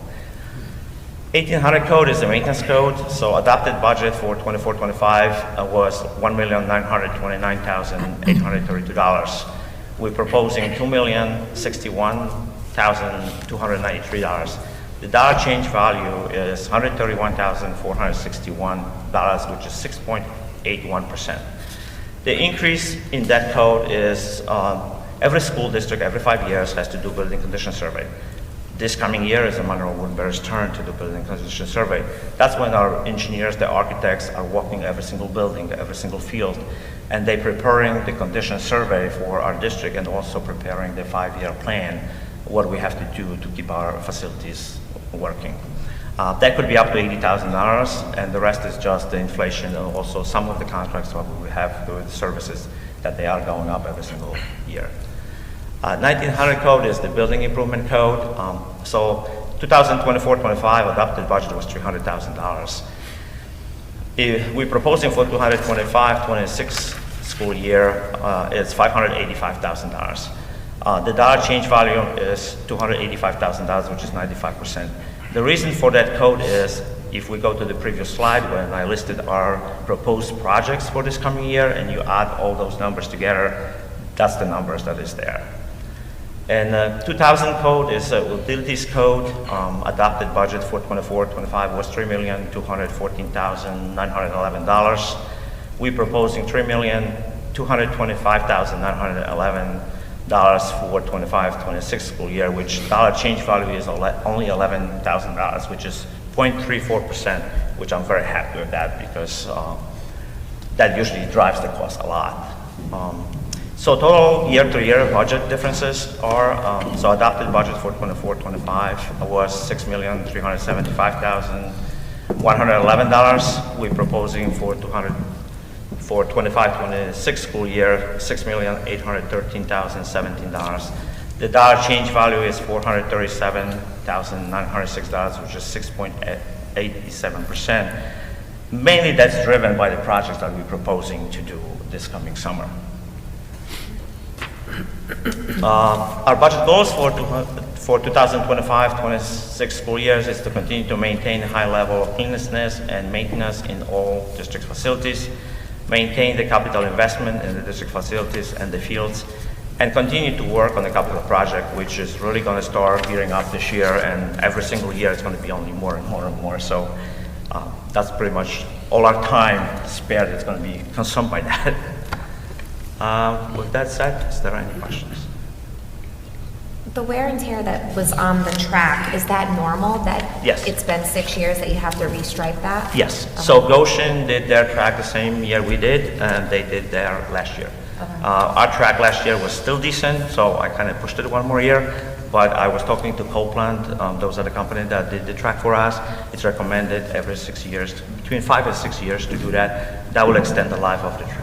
1800 code is the maintenance code. So adopted budget for 24-25 was $1,929,832. We're proposing $2,061,293. The dollar change value is $131,461, which is 6.81%. The increase in that code is every school district every 5 years has to do building condition survey. This coming year is Monroe-Woodbury's turn to do building condition survey. That's when our engineers, the architects, are walking every single building, every single field, and they're preparing the condition survey for our district and also preparing the 5-year plan, what we have to do to keep our facilities working. That could be up to $80,000, and the rest is just the inflation and also some of the contracts that we have with services that they are going up every single year. 1900 code is the building improvement code. So 2024-25 adopted budget was $300,000. We're proposing for 225-26 school year, it's $585,000. The dollar change value is $285,000, which is 95%. The reason for that code is, if we go to the previous slide when I listed our proposed projects for this coming year and you add all those numbers together, that's the numbers that is there. And 2000 code is a utilities code. Adopted budget for 24-25 was $3,214,911. We're proposing $3,225,911 for 25-26 school year, which dollar change value is only $11,000, which is 0.34%, which I'm very happy with that because that usually drives the cost a lot. So total year-to-year budget differences are, so adopted budget for 24-25 was $6,375,111. We're proposing for 25-26 school year, $6,813,017. The dollar change value is $437,906, which is 6.87%. Mainly that's driven by the projects that we're proposing to do this coming summer. Our budget goals for 2025-26 school years is to continue to maintain a high level of cleanliness and maintenance in all district facilities, maintain the capital investment in the district facilities and the fields, and continue to work on a capital project, which is really going to start gearing up this year, and every single year it's going to be only more and more and more. So that's pretty much all our time spared is going to be consumed by that. With that said, is there any questions? The wear and tear that was on the track, is that normal? That Yes. it's been 6 years that you have to restripe that? Yes. So Goshen did their track the same year we did, and they did their last year. Our track last year was still decent, so I kind of pushed it one more year. But I was talking to Copeland, those are the company that did the track for us. It's recommended every 6 years, between 5 and 6 years to do that. That will extend the life of the track.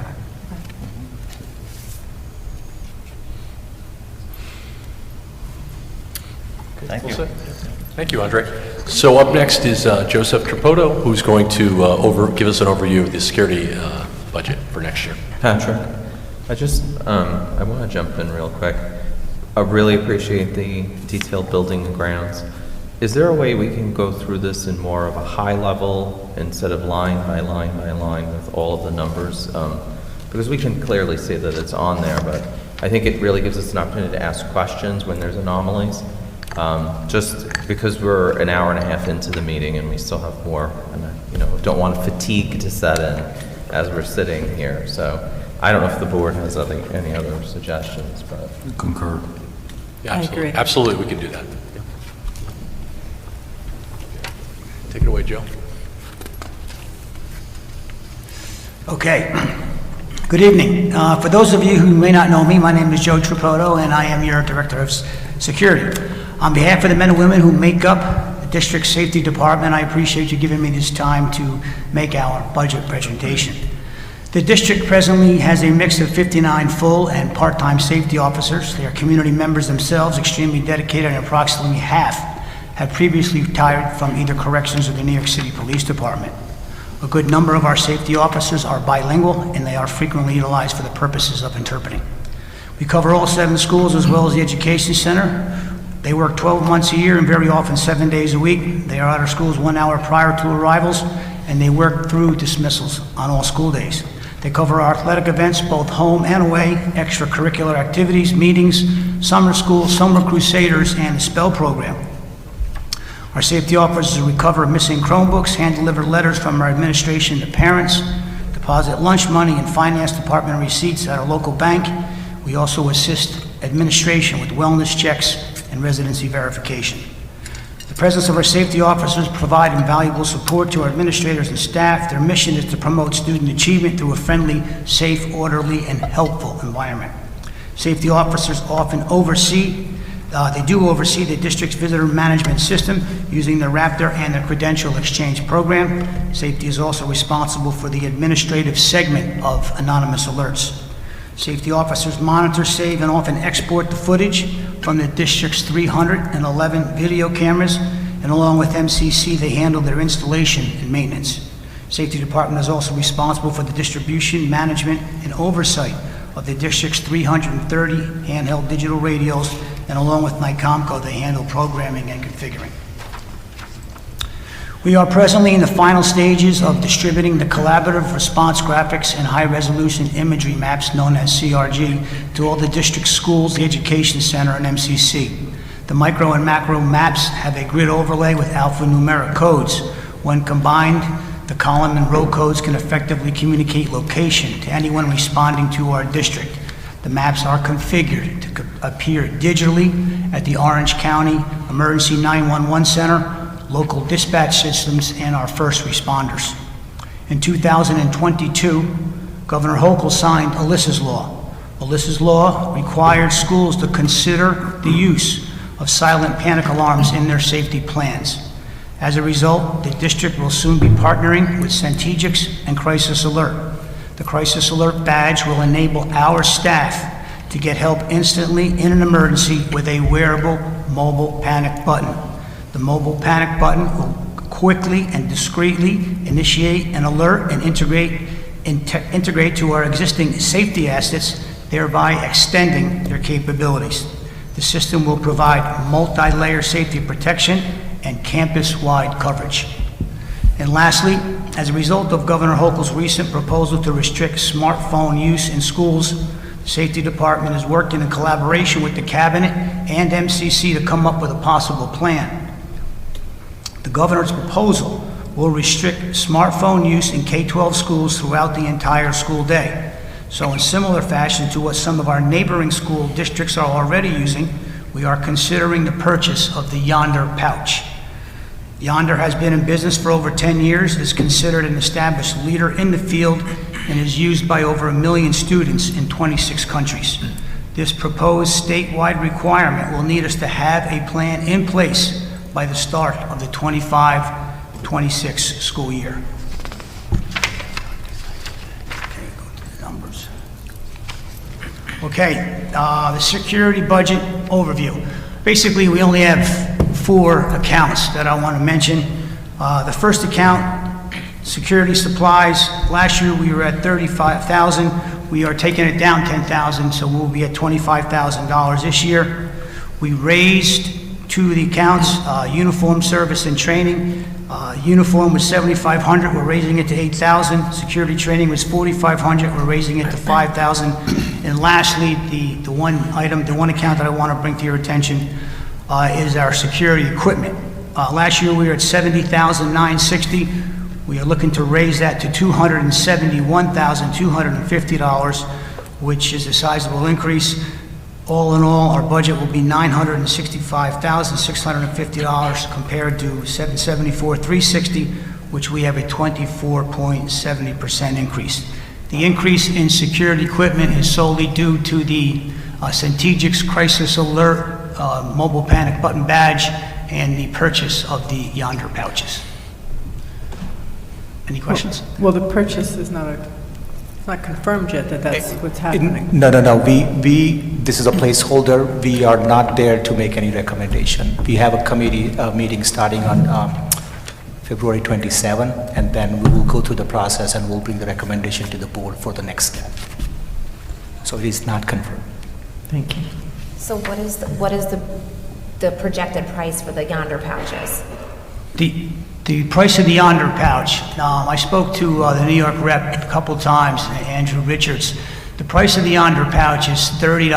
Thank you. Thank you, Andre. So up next is Joseph Trapoto, who's going to give us an overview of the security budget for next year. Patrick, I want to jump in real quick. I really appreciate the detailed building and grounds. Is there a way we can go through this in more of a high level instead of line by line by line with all of the numbers? Because we can clearly see that it's on there, but I think it really gives us an opportunity to ask questions when there's anomalies. Just because we're an hour and a half into the meeting and we still have more, and I, don't want fatigue to set in as we're sitting here. So I don't know if the board has any other suggestions, but. Concur. Yeah, I absolutely. agree. Absolutely, we can do that. Take it away, Joe. Okay. Good evening. For those of you who may not know me, my name is Joe Trapoto, and I am your Director of Security. On behalf of the men and women who make up the District Safety Department, I appreciate you giving me this time to make our budget presentation. The district presently has a mix of 59 full and part-time safety officers. They are community members themselves, extremely dedicated, and approximately half have previously retired from either corrections or the New York City Police Department. A good number of our safety officers are bilingual, and they are frequently utilized for the purposes of interpreting. We cover all 7 schools as well as the Education Center. They work 12 months a year and very often 7 days a week. They are out of schools 1 hour prior to arrivals, and they work through dismissals on all school days. They cover our athletic events, both home and away, extracurricular activities, meetings, summer school, summer crusaders, and the spell program. Our safety officers recover missing Chromebooks, hand-deliver letters from our administration to parents, deposit lunch money and finance department receipts at our local bank. We also assist administration with wellness checks and residency verification. The presence of our safety officers provide invaluable support to our administrators and staff. Their mission is to promote student achievement through a friendly, safe, orderly, and helpful environment. Safety officers often oversee the district's visitor management system using the Raptor and the Credential Exchange program. Safety is also responsible for the administrative segment of anonymous alerts. Safety officers monitor, save, and often export the footage from the district's 311 video cameras, and along with MCC, they handle their installation and maintenance. Safety Department is also responsible for the distribution, management, and oversight of the district's 330 handheld digital radios, and along with NICOMCO, they handle programming and configuring. We are presently in the final stages of distributing the collaborative response graphics and high-resolution imagery maps, known as CRG, to all the district schools, the Education Center, and MCC. The micro and macro maps have a grid overlay with alphanumeric codes. When combined, the column and row codes can effectively communicate location to anyone responding to our district. The maps are configured to appear digitally at the Orange County Emergency 911 Center, local dispatch systems, and our first responders. In 2022, Governor Hochul signed Alyssa's Law. Alyssa's Law required schools to consider the use of silent panic alarms in their safety plans. As a result, the district will soon be partnering with Centegix and Crisis Alert. The Crisis Alert badge will enable our staff to get help instantly in an emergency with a wearable mobile panic button. The mobile panic button will quickly and discreetly initiate an alert and integrate to our existing safety assets, thereby extending their capabilities. The system will provide multi-layer safety protection and campus-wide coverage. And lastly, as a result of Governor Hochul's recent proposal to restrict smartphone use in schools, Safety Department is working in collaboration with the Cabinet and MCC to come up with a possible plan. The governor's proposal will restrict smartphone use in K-12 schools throughout the entire school day. So in similar fashion to what some of our neighboring school districts are already using, we are considering the purchase of the Yonder pouch. Yonder has been in business for over 10 years, is considered an established leader in the field, and is used by over 1 million students in 26 countries. This proposed statewide requirement will need us to have a plan in place by the start of the 25-26 school year. Okay, the security budget overview. Basically, we only have 4 accounts that I want to mention. The first account, security supplies. Last year, we were at $35,000. We are taking it down $10,000, so we'll be at $25,000 this year. We raised 2 of the accounts, uniform service and training. Uniform was $7,500, we're raising it to $8,000. Security training was $4,500, we're raising it to $5,000. And lastly, the one item, the one account that I want to bring to your attention is our security equipment. Last year, we were at $70,960. We are looking to raise that to $271,250, which is a sizable increase. All in all, our budget will be $965,650 compared to $774,360, which we have a 24.70% increase. The increase in security equipment is solely due to the Centegix Crisis Alert mobile panic button badge and the purchase of the Yonder pouches. Any questions? Well, the purchase is not confirmed yet that that's what's happening. No. This is a placeholder. We are not there to make any recommendation. We have a committee meeting starting on February 27, and then we will go through the process and we'll bring the recommendation to the board for the next step. So it is not confirmed. Thank you. So what is the projected price for the Yonder pouches? The price of the Yonder pouch, I spoke to the New York rep a couple times, Andrew Richards. The price of the Yonder pouch is $30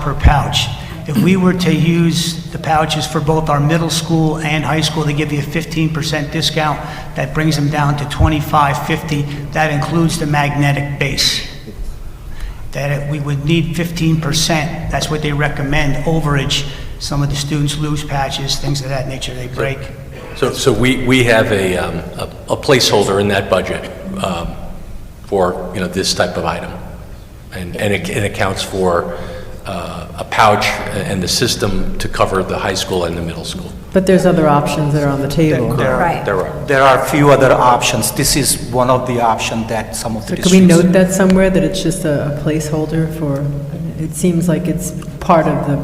per pouch. If we were to use the pouches for both our middle school and high school, they give you a 15% discount. That brings them down to $25.50. That includes the magnetic base. That we would need 15%. That's what they recommend, overage. Some of the students lose patches, things of that nature, they break. So we have a placeholder in that budget for, this type of item. And it accounts for a pouch and the system to cover the high school and the middle school. But there's other options that are on the table. Right. There are a few other options. This is one of the options that some of the So can we districts... note that somewhere, that it's just a placeholder for, it seems like it's part of the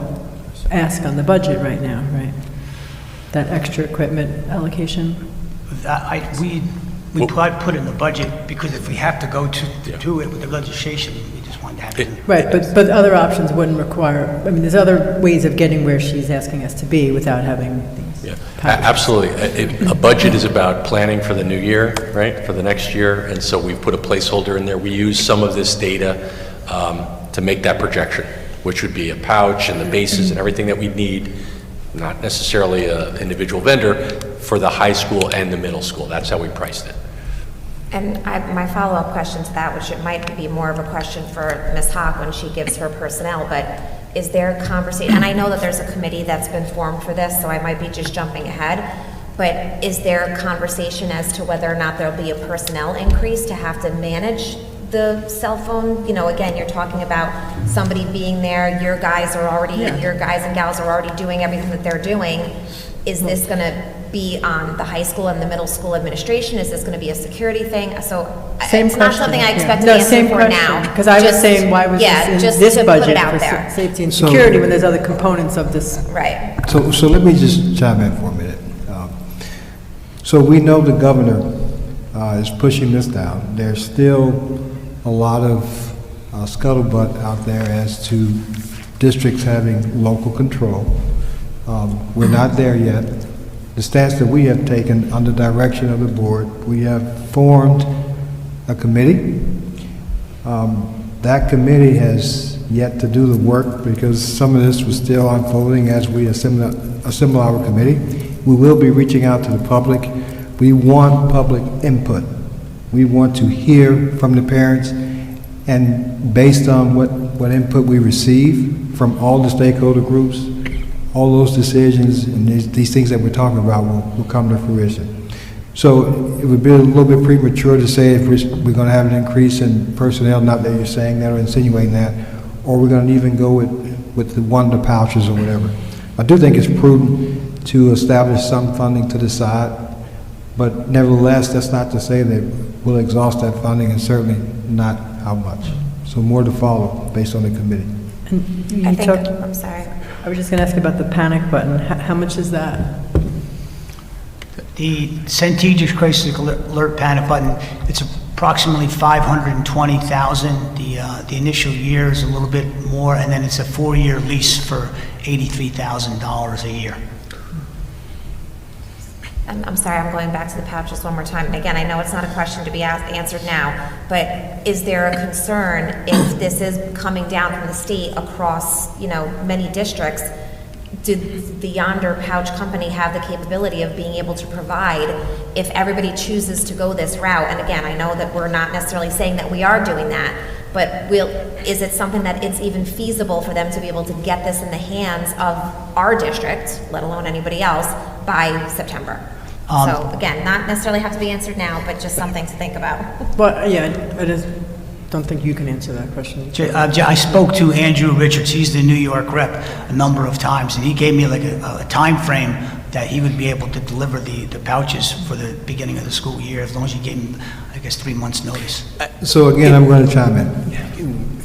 ask on the budget right now, right? That extra equipment allocation? We put in the budget because if we have to go to it with the legislation, we just want to have it. Right, but other options wouldn't require, there's other ways of getting where she's asking us to be without having these. Yeah, absolutely. A budget is about planning for the new year, right, for the next year, and so we've put a placeholder in there. We use some of this data to make that projection, which would be a pouch and the bases and everything that we need, not necessarily an individual vendor, for the high school and the middle school. That's how we priced it. And my follow-up question to that, which it might be more of a question for Ms. Hawk when she gives her personnel, but is there a conversation, and I know that there's a committee that's been formed for this, so I might be just jumping ahead, but is there a conversation as to whether or not there'll be a personnel increase to have to manage the cell phone? Again, you're talking about somebody being there, your guys and gals are already doing everything that they're doing. Is this going to be on the high school and the middle school administration? Is this going to be a security thing? So it's not something I expect to answer for now. Because I was saying, why was this in this budget for safety and security when there's other components of this? Right. So let me just chime in for a minute. So we know the governor is pushing this down. There's still a lot of scuttlebutt out there as to districts having local control. We're not there yet. The stance that we have taken under direction of the board, we have formed a committee That committee has yet to do the work because some of this was still unfolding as we assemble our committee. We will be reaching out to the public. We want public input. We want to hear from the parents, and based on what input we receive from all the stakeholder groups, all those decisions and these things that we're talking about will come to fruition. So it would be a little bit premature to say if we're going to have an increase in personnel, not that you're saying that or insinuating that, or we're going to even go with the wonder pouches or whatever. I do think it's prudent to establish some funding to the side, but nevertheless, that's not to say that we'll exhaust that funding, and certainly not how much. So more to follow based on the committee. And I you think, talked, I'm sorry. I was just going to ask about the panic button. How much is that? The Strategic Crisis Alert Panic Button, it's approximately $520,000. The initial year is a little bit more, and then it's a 4-year lease for $83,000 a year. I'm sorry, I'm going back to the pouches one more time. And again, I know it's not a question to be answered now, but is there a concern if this is coming down from the state across, many districts? Did the Yonder Pouch Company have the capability of being able to provide if everybody chooses to go this route? And again, I know that we're not necessarily saying that we are doing that, but is it something that it's even feasible for them to be able to get this in the hands of our district, let alone anybody else, by September? So again, not necessarily have to be answered now, but just something to think about. Well, yeah, I just don't think you can answer that question. I spoke to Andrew Richards, he's the New York rep, a number of times, and he gave me like a time frame that he would be able to deliver the pouches for the beginning of the school year, as long as you gave him, I guess, 3 months' notice. So again, I'm going to chime in.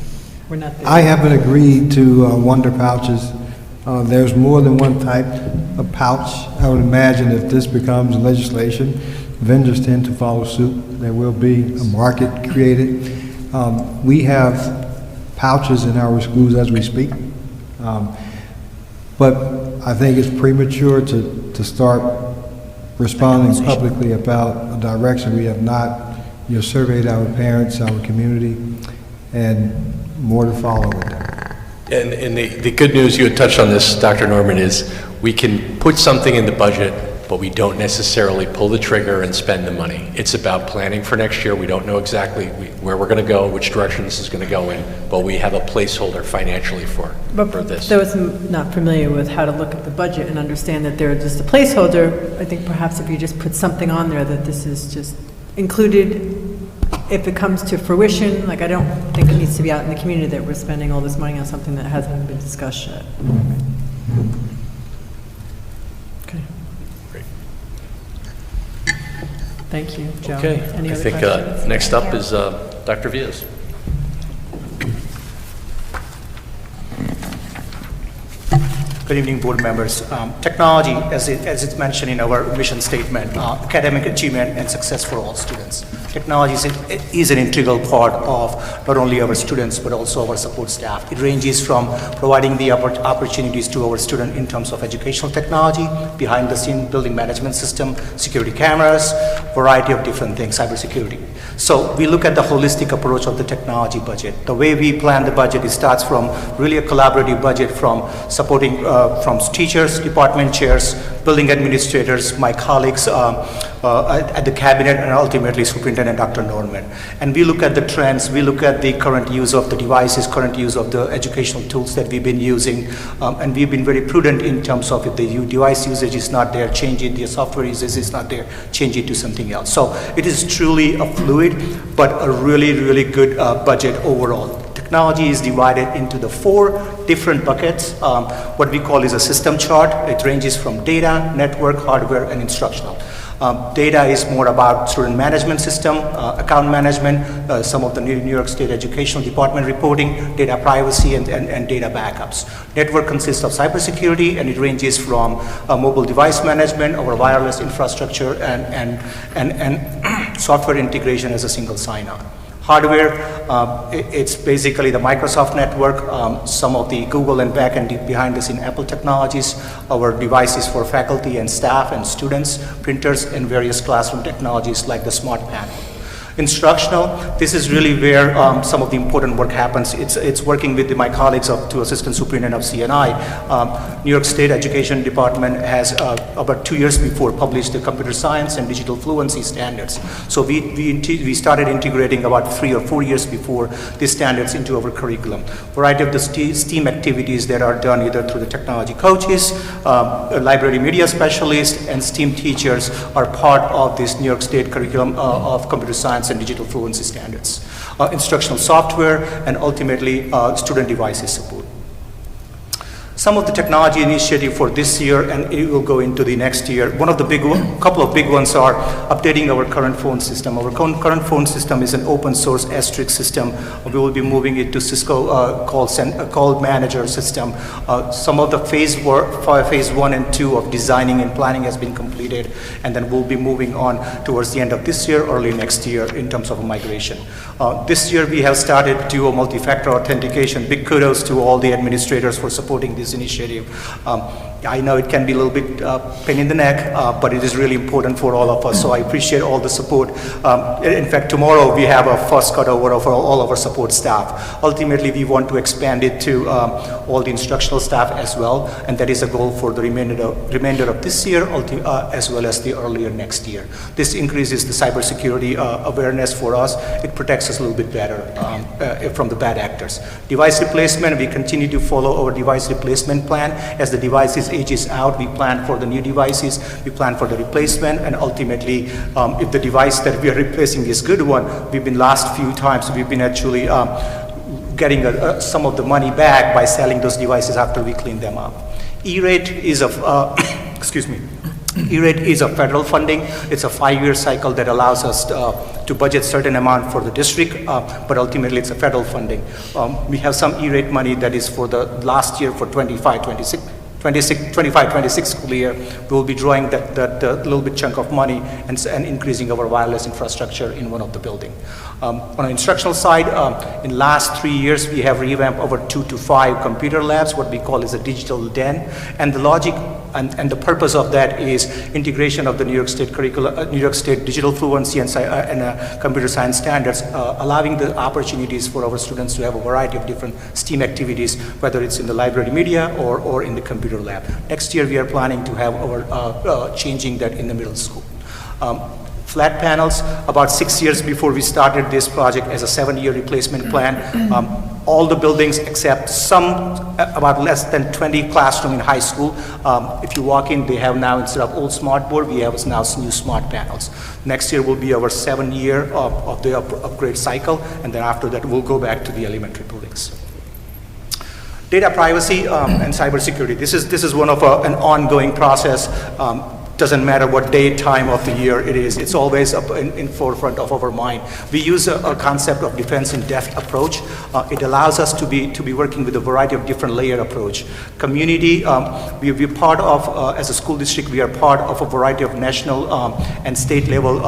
We're not there. I haven't agreed to wonder pouches. There's more than one type of pouch. I would imagine if this becomes legislation, vendors tend to follow suit. There will be a market created. We have pouches in our schools as we speak. But I think it's premature to start responding publicly about a direction. We have not surveyed our parents, our community, and more to follow with that. And the good news, you had touched on this, Dr. Norman, is we can put something in the budget, but we don't necessarily pull the trigger and spend the money. It's about planning for next year. We don't know exactly where we're going to go, which direction this is going to go in, but we have a placeholder financially for this. Those not familiar with how to look at the budget and understand that they're just a placeholder, I think perhaps if you just put something on there that this is just included, if it comes to fruition, like I don't think it needs to be out in the community that we're spending all this money on something that hasn't been discussed yet. Okay. Great. Thank you, Joe. Okay, Any I other think questions? next up is Dr. Villas. Good evening, board members. Technology, as it's mentioned in our mission statement, academic achievement and success for all students. Technology is an integral part of not only our students, but also our support staff. It ranges from providing the opportunities to our students in terms of educational technology, behind the scene building management system, security cameras, variety of different things, cybersecurity. So we look at the holistic approach of the technology budget. The way we plan the budget, it starts from really a collaborative budget from supporting from teachers, department chairs, building administrators, my colleagues at the cabinet, and ultimately Superintendent Dr. Norman. And we look at the trends, we look at the current use of the devices, current use of the educational tools that we've been using, and we've been very prudent in terms of if the device usage is not there, change it, the software usage is not there, change it to something else. So it is truly a fluid, but a really, really good budget overall. Technology is divided into the 4 different buckets. What we call is a system chart. It ranges from data, network, hardware, and instructional. Data is more about student management system, account management, some of the New York State Educational Department reporting, data privacy, and data backups. Network consists of cybersecurity, and it ranges from mobile device management, our wireless infrastructure, and software integration as a single sign-on. Hardware, it's basically the Microsoft network, some of the Google and back-end behind the scene Apple technologies, our devices for faculty and staff and students, printers, and various classroom technologies like the smart panel. Instructional, this is really where some of the important work happens. It's working with my colleagues to Assistant Superintendent of CNI. New York State Education Department has about 2 years before published the computer science and digital fluency standards. So we started integrating about 3 or 4 years before these standards into our curriculum. Variety of the STEAM activities that are done either through the technology coaches, library media specialists, and STEAM teachers are part of this New York State curriculum of computer science and digital fluency standards, instructional software, and ultimately student devices support. Some of the technology initiative for this year, and it will go into the next year. One of the couple of big ones are updating our current phone system. Our current phone system is an open source asterisk system. We will be moving it to Cisco call manager system. Some of the phase 1 and 2 of designing and planning has been completed, and then we'll be moving on towards the end of this year, early next year in terms of a migration. This year we have started dual multi-factor authentication. Big kudos to all the administrators for supporting this initiative. I know it can be a little bit pain in the neck, but it is really important for all of us, so I appreciate all the support. In fact, tomorrow we have a first cutover of all of our support staff. Ultimately, we want to expand it to all the instructional staff as well, and that is a goal for the remainder of this year, as well as the earlier next year. This increases the cybersecurity awareness for us. It protects us a little bit better from the bad actors. Device replacement, we continue to follow our device replacement plan. As the devices ages out, we plan for the new devices, we plan for the replacement, and ultimately, if the device that we are replacing is good one, we've been last few times, we've been actually getting some of the money back by selling those devices after we clean them up. E-rate is excuse me. E-rate is a federal funding. It's a 5-year cycle that allows us to budget certain amount for the district, but ultimately it's a federal funding. We have some E-rate money that is for the last year for 25-26 school year. We will be drawing that little bit chunk of money and increasing our wireless infrastructure in one of the building. On the instructional side, in last 3 years, we have revamped over 2 to 5 computer labs, what we call is a digital den, and the logic and the purpose of that is integration of the New York State curricula, New York State digital fluency and computer science standards, allowing the opportunities for our students to have a variety of different STEAM activities, whether it's in the library media or in the computer lab. Next year, we are planning to have our changing that in the middle school. Flat panels, about 6 years before we started this project as a 7-year replacement plan, all the buildings except some, about less than 20 classrooms in high school, if you walk in, they have now, instead of old smart board, we have now new smart panels. Next year will be our 7th year of the upgrade cycle, and then after that, we'll go back to the elementary buildings. Data privacy and cybersecurity. This is one of an ongoing process. Doesn't matter what day, time of the year it is, it's always up in forefront of our mind. We use a concept of defense in depth approach. It allows us to be working with a variety of different layer approach. Community, we're part of, as a school district, we are part of a variety of national and state level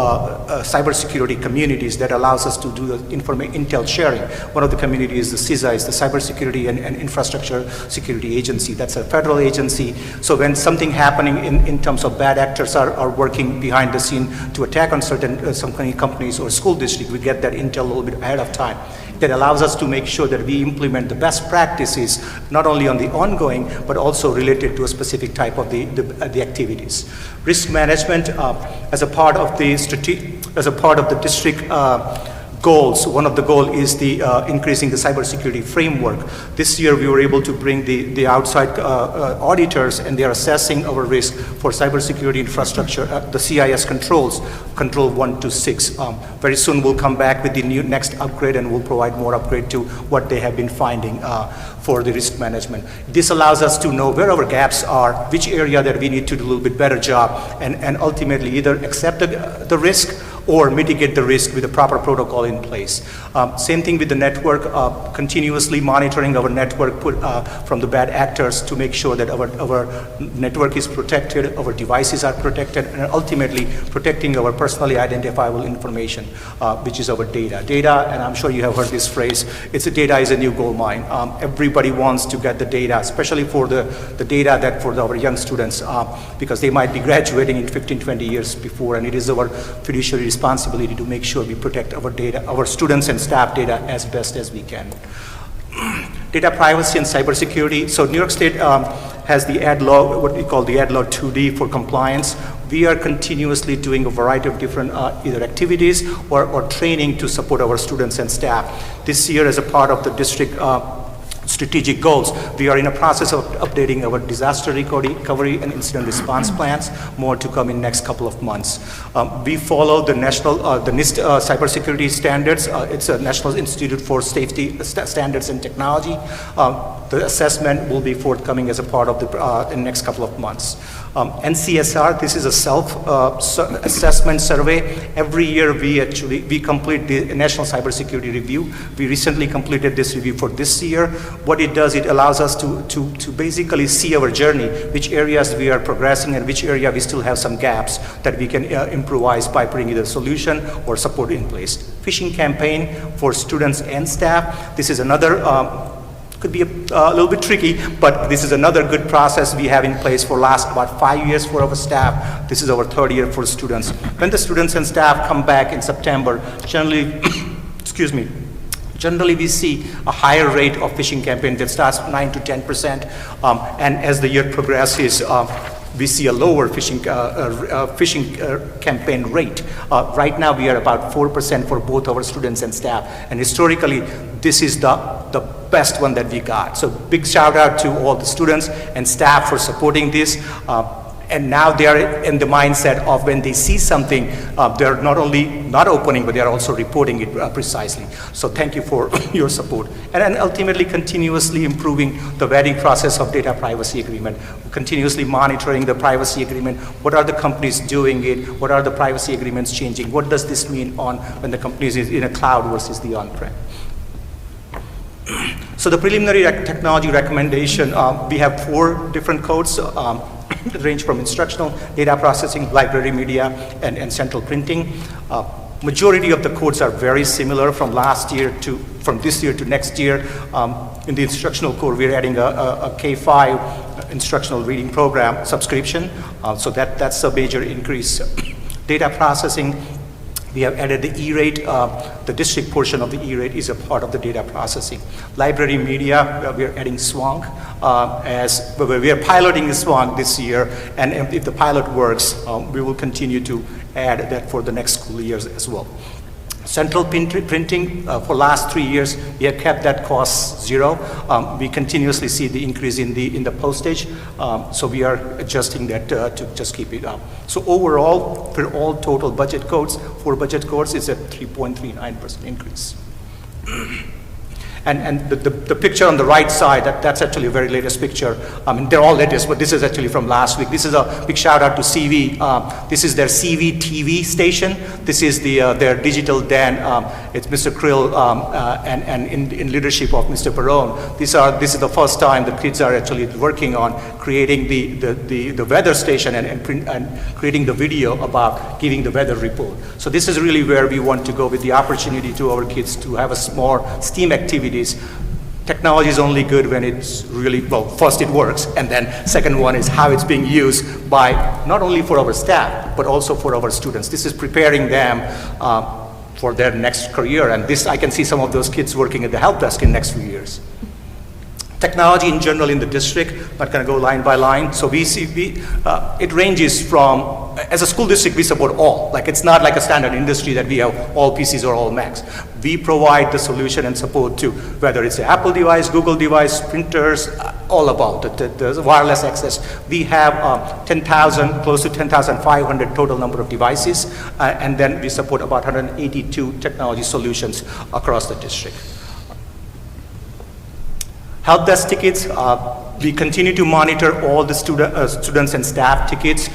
cybersecurity communities that allows us to do the intel sharing. One of the communities is the CISA, is the Cybersecurity and Infrastructure Security Agency. That's a federal agency. So when something happening in terms of bad actors are working behind the scene to attack on some companies or school district, we get that intel a little bit ahead of time. That allows us to make sure that we implement the best practices, not only on the ongoing, but also related to a specific type of the activities. Risk management, as a part of the district goals. One of the goals is the increasing the cybersecurity framework. This year we were able to bring the outside auditors, and they are assessing our risk for cybersecurity infrastructure, the CIS controls, control 1 to 6. Very soon we'll come back with the next upgrade, and we'll provide more upgrade to what they have been finding for the risk management. This allows us to know where our gaps are, which area that we need to do a little bit better job, and ultimately either accept the risk or mitigate the risk with a proper protocol in place. Same thing with the network, continuously monitoring our network from the bad actors to make sure that our network is protected, our devices are protected, and ultimately protecting our personally identifiable information, which is our data. Data, and I'm sure you have heard this phrase, data is a new gold mine. Everybody wants to get the data, especially for the data that for our young students, because they might be graduating in 15, 20 years before, and it is our fiduciary responsibility to make sure we protect our data, our students and staff data as best as we can. Data privacy and cybersecurity. So New York State has the ad law, what we call the ad law 2D for compliance. We are continuously doing a variety of different either activities or training to support our students and staff. This year, as a part of the district strategic goals, we are in a process of updating our disaster recovery and incident response plans, more to come in next couple of months. We follow the national, the NIST cybersecurity standards. It's a National Institute for Safety Standards and Technology. The assessment will be forthcoming as a part of the in next couple of months. NCSR, this is a self-assessment survey. Every year we complete the National Cybersecurity Review. We recently completed this review for this year. What it does, it allows us to basically see our journey, which areas we are progressing and which area we still have some gaps that we can improvise by putting either solution or support in place. Phishing campaign for students and staff. This is another could be a little bit tricky, but this is another good process we have in place for last about 5 years for our staff. This is our 3rd year for students. When the students and staff come back in September, generally, excuse me, generally we see a higher rate of phishing campaign that starts 9 to 10%, and as the year progresses, we see a lower phishing campaign rate. Right now we are about 4% for both our students and staff, and historically this is the best one that we got. So big shout out to all the students and staff for supporting this. And now they are in the mindset of when they see something, they're not only not opening, but they're also reporting it precisely. So thank you for your support. And then ultimately continuously improving the vetting process of data privacy agreement, continuously monitoring the privacy agreement. What are the companies doing it? What are the privacy agreements changing? What does this mean on when the company is in a cloud versus the on-prem? So the preliminary technology recommendation, we have 4 different codes. That range from instructional, data processing, library media, and central printing. Majority of the codes are very similar from this year to next year. In the instructional code, we're adding a K-5 instructional reading program subscription. So that's a major increase. Data processing, we have added the E-rate. The district portion of the E-rate is a part of the data processing. Library media, we are adding SWANC. We are piloting the SWANC this year, and if the pilot works, we will continue to add that for the next school years as well. Central printing, for last 3 years, we have kept that cost 0. We continuously see the increase in the postage, so we are adjusting that to just keep it up. So overall, for all total budget codes, 4 budget codes, it's a 3.39% increase. And the picture on the right side, that's actually a very latest picture. I mean, they're all latest, but this is actually from last week. This is a big shout out to CV. This is their CV TV station. This is their digital den. It's Mr. Krill and in leadership of Mr. Perone. This is the first time the kids are actually working on creating the weather station and creating the video about giving the weather report. So this is really where we want to go with the opportunity to our kids to have a more STEAM activity. Technology is only good when it's really, well, first it works, and then second one is how it's being used by not only for our staff, but also for our students. This is preparing them for their next career, and this, I can see some of those kids working at the help desk in the next few years. Technology in general in the district, not going to go line by line. So it ranges from, as a school district, we support all. Like, it's not like a standard industry that we have all PCs or all Macs. We provide the solution and support to whether it's an Apple device, Google device, printers, all about it, the wireless access. We have close to 10,500 total number of devices, and then we support about 182 technology solutions across the district. Help desk tickets, we continue to monitor all the students and staff tickets.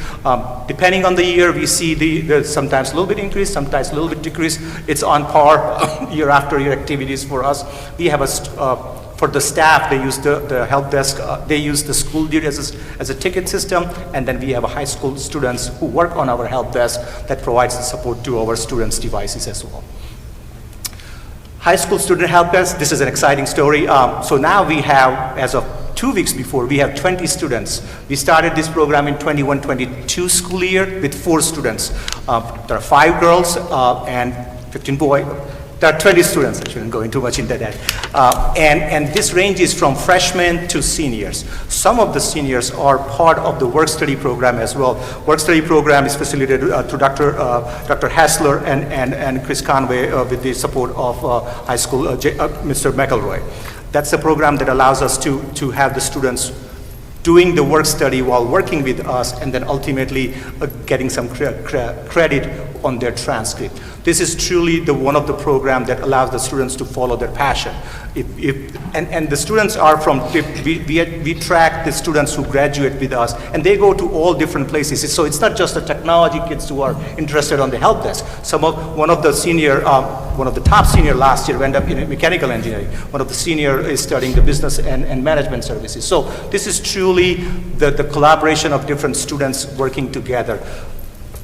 Depending on the year, we see the sometimes a little bit increase, sometimes a little bit decrease. It's on par year after year activities for us. We have for the staff, they use the help desk, they use the school duty as a ticket system, and then we have high school students who work on our help desk that provides the support to our students' devices as well. High school student help desk, this is an exciting story. So now we have, as of 2 weeks before, we have 20 students. We started this program in 21-22 school year with 4 students. There are 5 girls and 15 boys. There are 20 students. I shouldn't go into much into that. And this ranges from freshmen to seniors. Some of the seniors are part of the work-study program as well. Work-study program is facilitated through Dr. Hassler and Chris Conway with the support of high school Mr. McElroy. That's a program that allows us to have the students doing the work study while working with us, and then ultimately getting some credit on their transcript. This is truly one of the programs that allows the students to follow their passion. And the students are from, we track the students who graduate with us, and they go to all different places. So it's not just the technology kids who are interested on the help desk. One of the top senior last year went up in mechanical engineering. One of the senior is studying the business and management services. So this is truly the collaboration of different students working together.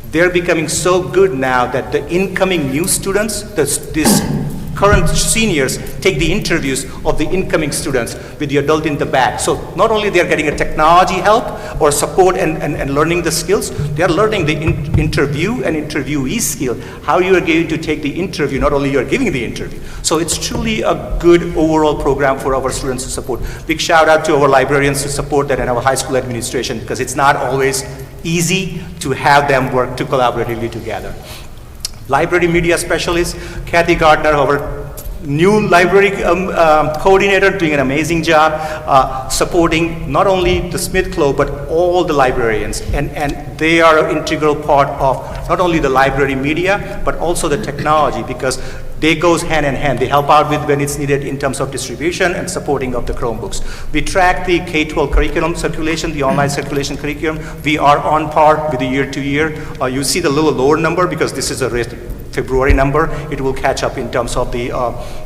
They're becoming so good now that the incoming new students, these current seniors, take the interviews of the incoming students with the adult in the back. So not only they're getting a technology help or support and learning the skills, they're learning the interview and interviewee skill, how you are going to take the interview, not only you're giving the interview. So it's truly a good overall program for our students to support. Big shout out to our librarians to support that, and our high school administration, because it's not always easy to have them work to collaboratively together. Library media specialist, Kathy Gardner, our new library coordinator, doing an amazing job supporting not only the Smith Club, but all the librarians. And they are an integral part of not only the library media, but also the technology, because they goes hand in hand. They help out with when it's needed in terms of distribution and supporting of the Chromebooks. We track the K-12 curriculum circulation, the online circulation curriculum. We are on par with the year to year. You see the little lower number because this is a February number. It will catch up in terms of the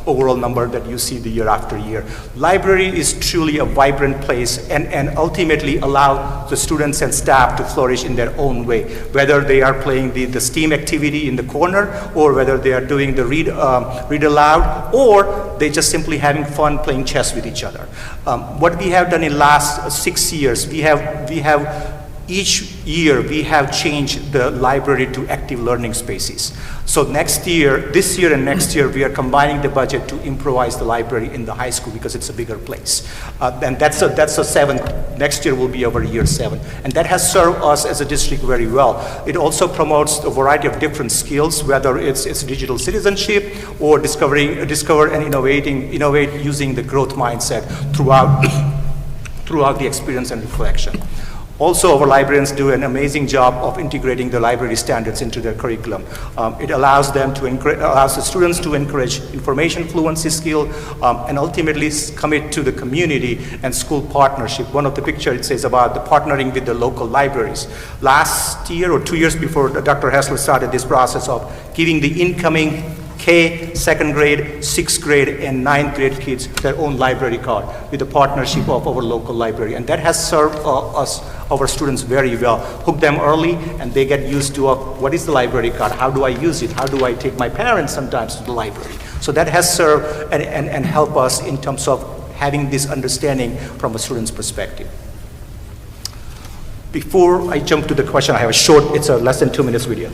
overall number that you see the year after year. Library is truly a vibrant place and ultimately allow the students and staff to flourish in their own way, whether they are playing the STEAM activity in the corner, or whether they are doing the read aloud, or they just simply having fun playing chess with each other. What we have done in last 6 years, each year we have changed the library to active learning spaces. So this year and next year, we are combining the budget to improvise the library in the high school because it's a bigger place. And that's a 7th. Next year will be our year 7. And that has served us as a district very well. It also promotes a variety of different skills, whether it's digital citizenship or discover and innovate using the growth mindset throughout the experience and reflection. Also, our librarians do an amazing job of integrating the library standards into their curriculum. It allows the students to encourage information fluency skill and ultimately commit to the community and school partnership. One of the pictures, it says about the partnering with the local libraries. Last year or 2 years before, Dr. Hassler started this process of giving the incoming K, 2nd grade, 6th grade, and 9th grade kids their own library card with the partnership of our local library. And that has served our students very well. Hook them early, and they get used to what is the library card, how do I use it, how do I take my parents sometimes to the library. So that has served and helped us in terms of having this understanding from a student's perspective. Before I jump to the question, I have it's a less than 2 minutes video.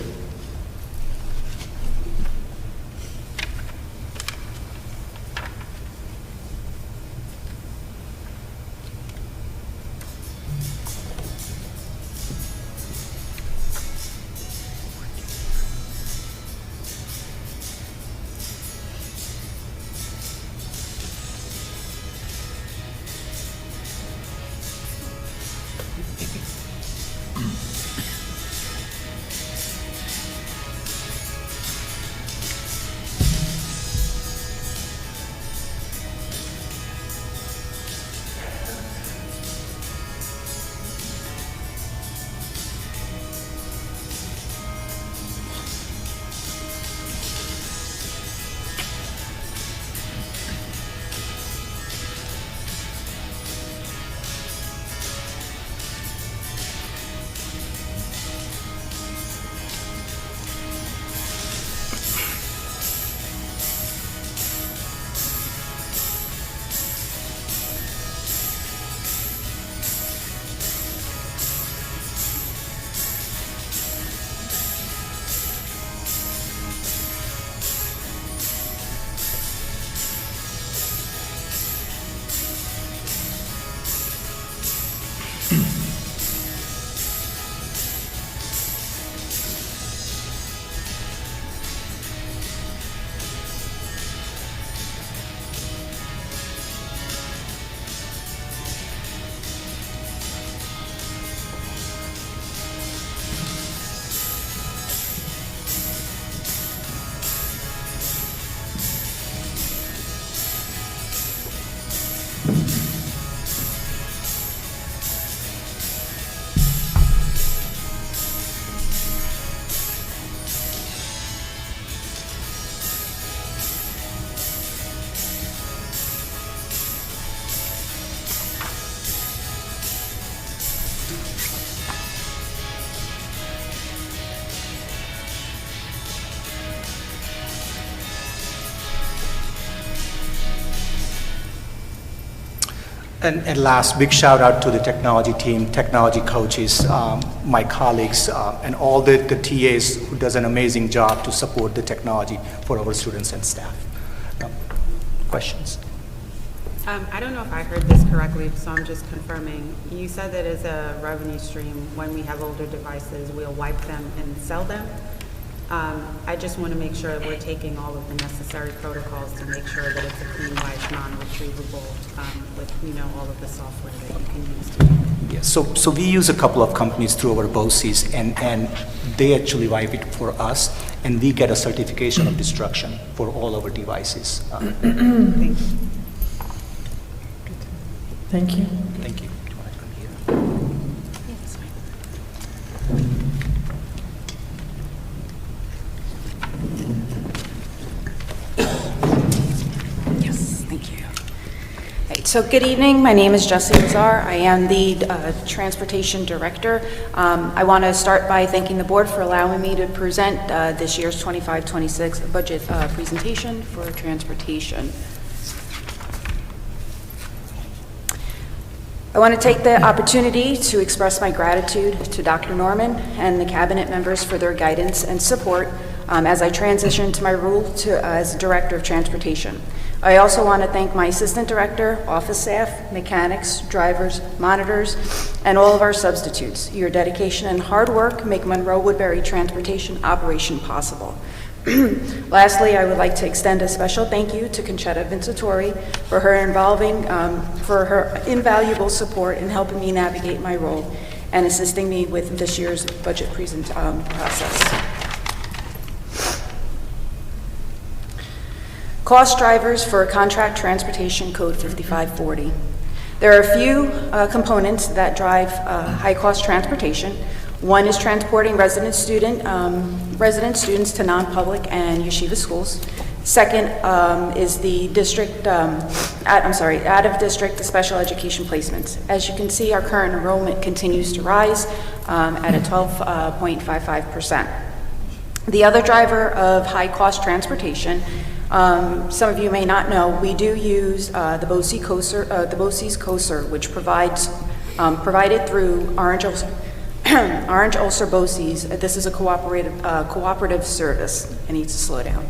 And last, big shout out to the technology team, technology coaches, my colleagues, and all the TAs who does an amazing job to support the technology for our students and staff. Questions? I don't know if I heard this correctly, so I'm just confirming. You said that as a revenue stream, when we have older devices, we'll wipe them and sell them. I just want to make sure that we're taking all of the necessary protocols to make sure that it's a clean wipe, non-retrievable, with, all of the software that you can use to do it. Yes, so we use a couple of companies through our BOCES, and they actually wipe it for us, and we get a certification of destruction for all our devices. Thank you. Thank you. Thank you. Do you want to come here? Yes, thank you. Right, so good evening. My name is Jessie Lazar. I am the Transportation Director. I want to start by thanking the board for allowing me to present this year's 25-26 budget presentation for transportation. I want to take the opportunity to express my gratitude to Dr. Norman and the cabinet members for their guidance and support as I transition to my role as Director of Transportation. I also want to thank my Assistant Director, office staff, mechanics, drivers, monitors, and all of our substitutes. Your dedication and hard work make Monroe-Woodbury transportation operation possible. Lastly, I would like to extend a special thank you to Conchetta Vincitori for her invaluable support in helping me navigate my role and assisting me with this year's budget process. Cost drivers for Contract Transportation Code 5540. There are a few components that drive high-cost transportation. One is transporting resident students to non-public and yeshiva schools. Second is the out-of-district special education placements. As you can see, our current enrollment continues to rise at a 12.55%. The other driver of high-cost transportation, some of you may not know, we do use the BOCES COSER, which provided through Orange Ulster BOCES. This is a cooperative service. I need to slow down.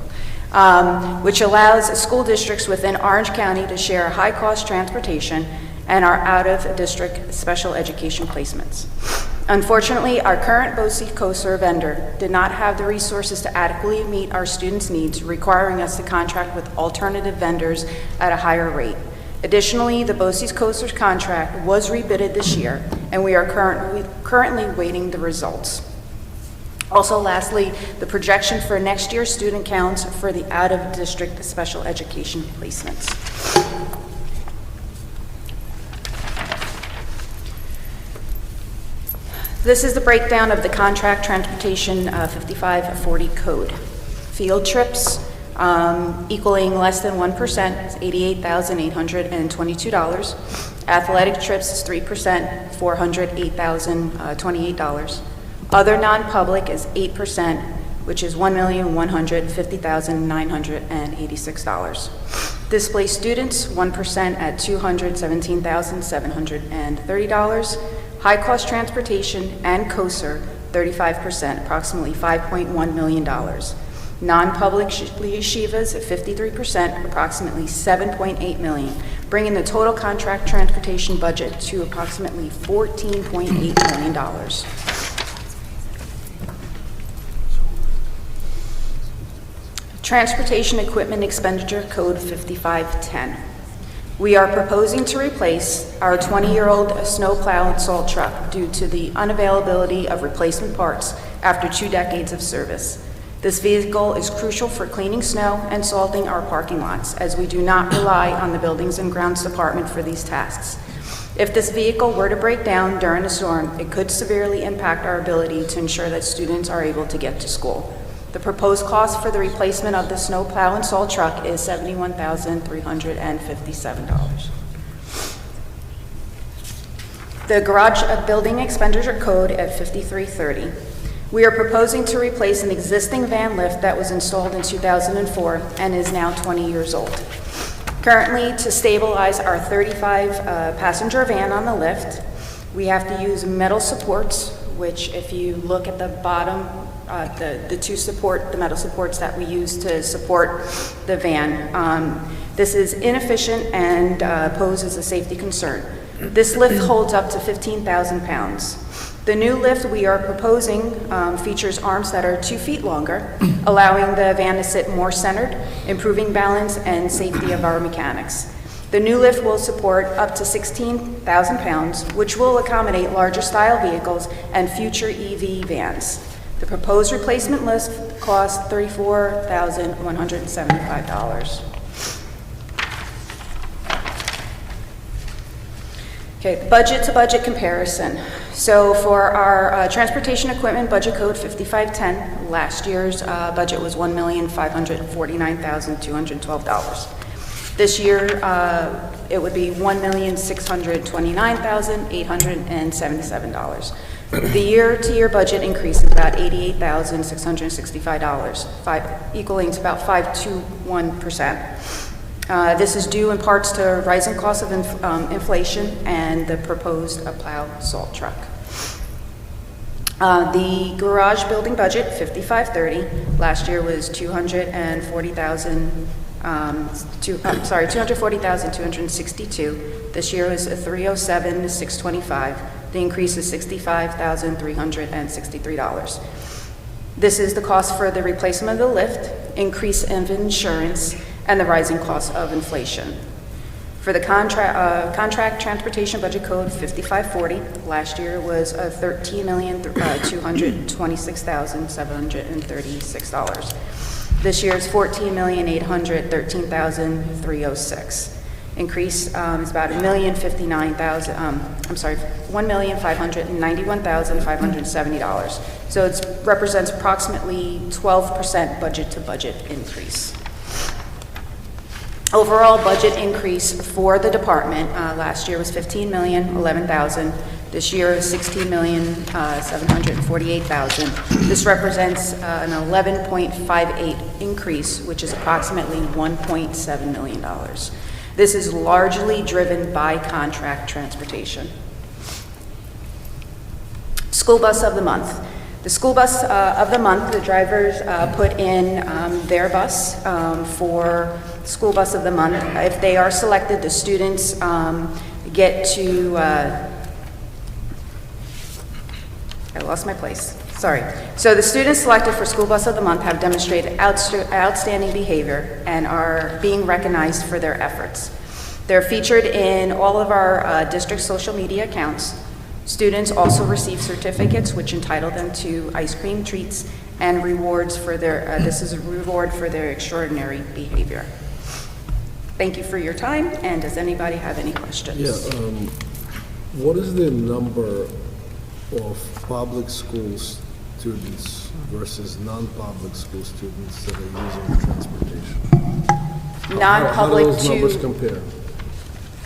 Which allows school districts within Orange County to share high-cost transportation and our out-of-district special education placements. Unfortunately, our current BOCES COSER vendor did not have the resources to adequately meet our students' needs, requiring us to contract with alternative vendors at a higher rate. Additionally, the BOCES COSER contract was rebidded this year, and we are currently waiting the results. Also, lastly, the projection for next year's student counts for the out-of-district special education placements. This is the breakdown of the Contract Transportation 5540 code. Field trips equaling less than 1% is $88,822. Athletic trips is 3%, $408,028. Other non-public is 8%, which is $1,150,986. Displaced students, 1% at $217,730. High-cost transportation and COSER, 35%, approximately $5.1 million. Non-public yeshivas at 53%, approximately $7.8 million, bringing the total contract transportation budget to approximately $14.8 million. Transportation Equipment Expenditure Code 5510. We are proposing to replace our 20-year-old snowplow and salt truck due to the unavailability of replacement parts after 2 decades of service. This vehicle is crucial for cleaning snow and salting our parking lots, as we do not rely on the Buildings and Grounds Department for these tasks. If this vehicle were to break down during a storm, it could severely impact our ability to ensure that students are able to get to school. The proposed cost for the replacement of the snowplow and salt truck is $71,357. The Garage Building Expenditure Code at 5330. We are proposing to replace an existing van lift that was installed in 2004 and is now 20 years old. Currently, to stabilize our 35-passenger van on the lift, we have to use metal supports, which if you look at the bottom, the metal supports that we use to support the van. This is inefficient and poses a safety concern. This lift holds up to 15,000 pounds. The new lift we are proposing features arms that are 2 feet longer, allowing the van to sit more centered, improving balance and safety of our mechanics. The new lift will support up to 16,000 pounds, which will accommodate larger style vehicles and future EV vans. The proposed replacement lift costs $34,175. Okay, the budget-to-budget comparison. So for our transportation equipment budget code 5510, last year's budget was $1,549,212. This year, it would be $1,629,877. The year-to-year budget increase is about $88,665, equaling to about 5.21%. This is due in parts to rising costs of inflation and the proposed plow salt truck. The garage building budget, 5530, last year was $240,262. This year is $307,625. The increase is $65,363. This is the cost for the replacement of the lift, increase of insurance, and the rising cost of inflation. For the contract transportation budget code 5540, last year was $13,226,736. This year is $14,813,306. Increase is about $1,591,570. So it represents approximately 12% budget-to-budget increase. Overall budget increase for the department last year was $15,011,000. This year is $16,748,000. This represents an 11.58 increase, which is approximately $1.7 million. This is largely driven by contract transportation. School bus of the month. The school bus of the month, the drivers put in their bus for school bus of the month. If they are selected, the students get to, I lost my place, sorry. So the students selected for school bus of the month have demonstrated outstanding behavior and are being recognized for their efforts. They're featured in all of our district social media accounts. Students also receive certificates which entitle them to ice cream treats and rewards for their, this is a reward for their extraordinary behavior. Thank you for your time, and does anybody have any questions? Yeah, what is the number of public school students versus non-public school students that are using transportation? How do those numbers compare?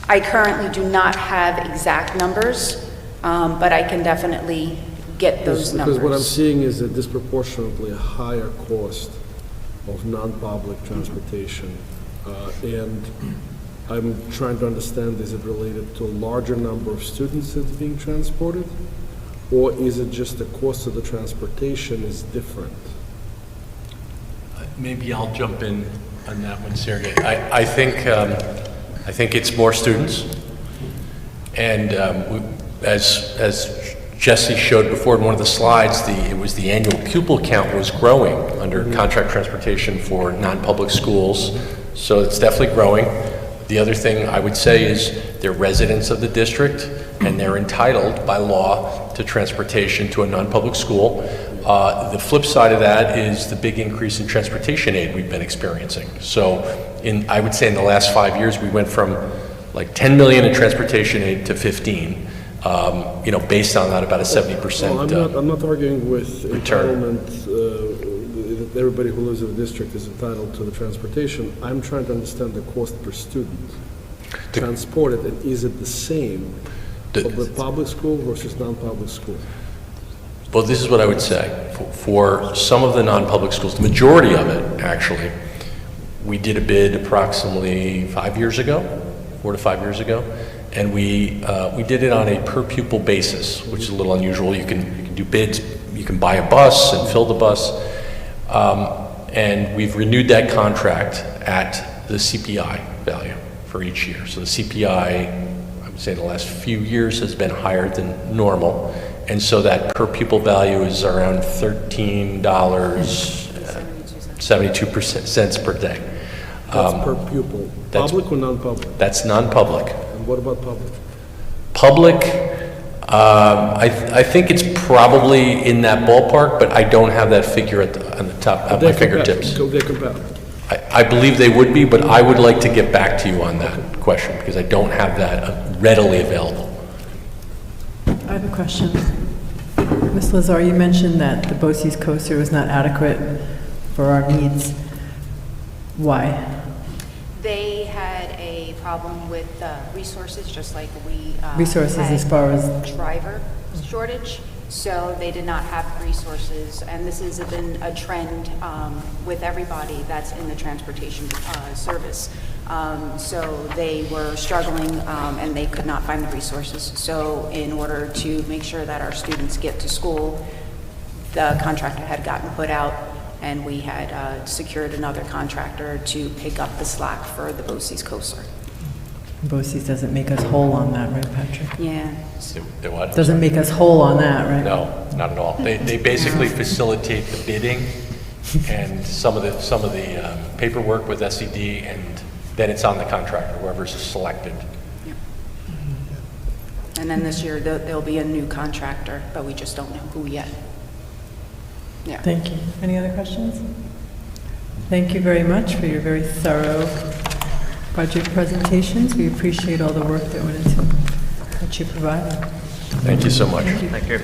I currently do not have exact numbers, but I can definitely get those numbers. Because what I'm seeing is a disproportionately higher cost of non-public transportation. And I'm trying to understand, is it related to a larger number of students that's being transported? Or is it just the cost of the transportation is different? Maybe I'll jump in on that one, Sergey. I think it's more students. And as Jesse showed before in one of the slides, it was the annual pupil count was growing under contract transportation for non-public schools. So it's definitely growing. The other thing I would say is they're residents of the district and they're entitled by law to transportation to a non-public school. The flip side of that is the big increase in transportation aid we've been experiencing. So I would say in the last 5 years, we went from like 10 million in transportation aid to 15, based on that about a 70%. Well, I'm not arguing with return. entitlement, that everybody who lives in the district is entitled to the transportation. I'm trying to understand the cost per student transported, and is it the same for the public school versus non-public school? Well, this is what I would say. For some of the non-public schools, the majority of it, actually, we did a bid approximately 5 years ago, 4 to 5 years ago, and we did it on a per pupil basis, which is a little unusual. You can do bids, you can buy a bus and fill the bus, and we've renewed that contract at the CPI value for each year. So the CPI, I would say, in the last few years has been higher than normal. And so that per pupil value is around $13, 72 cents per day. That's per pupil. Public or non-public? That's non-public. And what about public? Public, I think it's probably in that ballpark, but I don't have that figure on the top at my fingertips. They're compatible. I believe they would be, but I would like to get back to you on that question because I don't have that readily available. I have a question. Ms. Lazar, you mentioned that the BOCES coaster was not adequate for our needs. Why? They had a problem with resources, just like we Resources had as far as? driver shortage. So they did not have resources, and this has been a trend with everybody that's in the transportation service. So they were struggling and they could not find the resources. So in order to make sure that our students get to school, the contractor had gotten put out, and we had secured another contractor to pick up the slack for the BOCES coaster. BOCES doesn't make us whole on that, right, Patrick? Yeah. They what? Doesn't make us whole on that, right? No, not at all. They basically facilitate the bidding and some of the paperwork with SED, and then it's on the contractor, whoever's selected. Yep. And then this year, there'll be a new contractor, but we just don't know who yet. Yeah. Thank you. Any other questions? Thank you very much for your very thorough budget presentations. We appreciate all the work that went into what you provided. Thank you so much. Thank you.